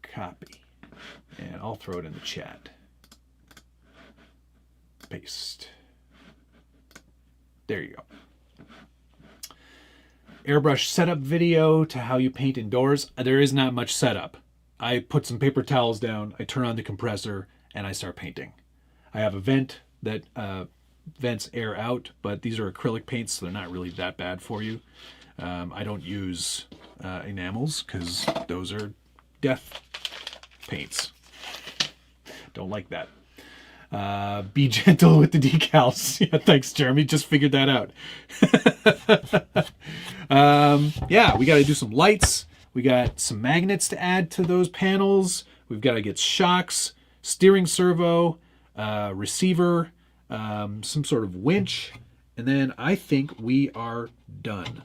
Copy. And I'll throw it in the chat. Paste. There you go. Airbrush setup video to how you paint indoors. There is not much setup. I put some paper towels down, I turn on the compressor, and I start painting. I have a vent that vents air out, but these are acrylic paints, so they're not really that bad for you. I don't use enamels because those are death paints. Don't like that. Be gentle with the decals. Yeah, thanks, Jeremy. Just figured that out. Yeah, we got to do some lights. We got some magnets to add to those panels. We've got to get shocks, steering servo, receiver, some sort of winch, and then I think we are done,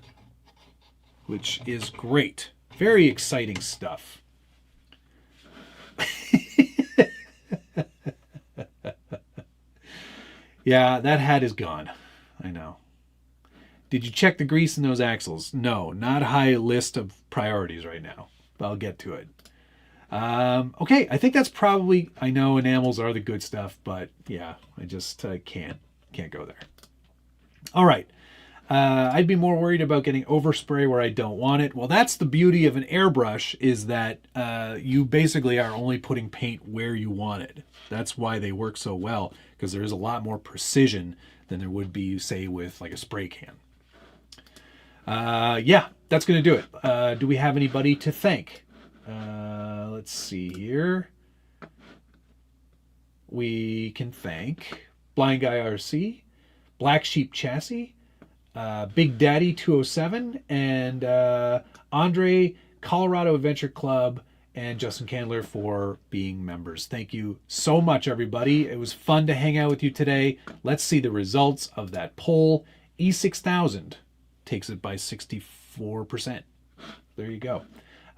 which is great. Very exciting stuff. Yeah, that hat is gone. I know. Did you check the grease in those axles? No, not high list of priorities right now. But I'll get to it. Okay, I think that's probably... I know enamels are the good stuff, but yeah, I just can't go there. All right. I'd be more worried about getting overspray where I don't want it. Well, that's the beauty of an airbrush, is that you basically are only putting paint where you want it. That's why they work so well, because there is a lot more precision than there would be, say, with like a spray can. Yeah, that's going to do it. Do we have anybody to thank? Let's see here. We can thank Blind Guy RC, Black Sheep Chassis, Big Daddy 207, and Andre, Colorado Adventure Club, and Justin Candler for being members. Thank you so much, everybody. It was fun to hang out with you today. Let's see the results of that poll. E6000 takes it by 64%. There you go.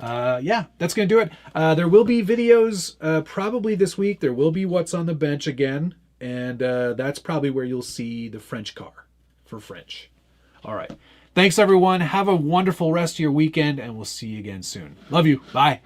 Yeah, that's going to do it. There will be videos probably this week. There will be What's on the Bench again. And that's probably where you'll see the French car for French. All right. Thanks, everyone. Have a wonderful rest of your weekend, and we'll see you again soon. Love you. Bye.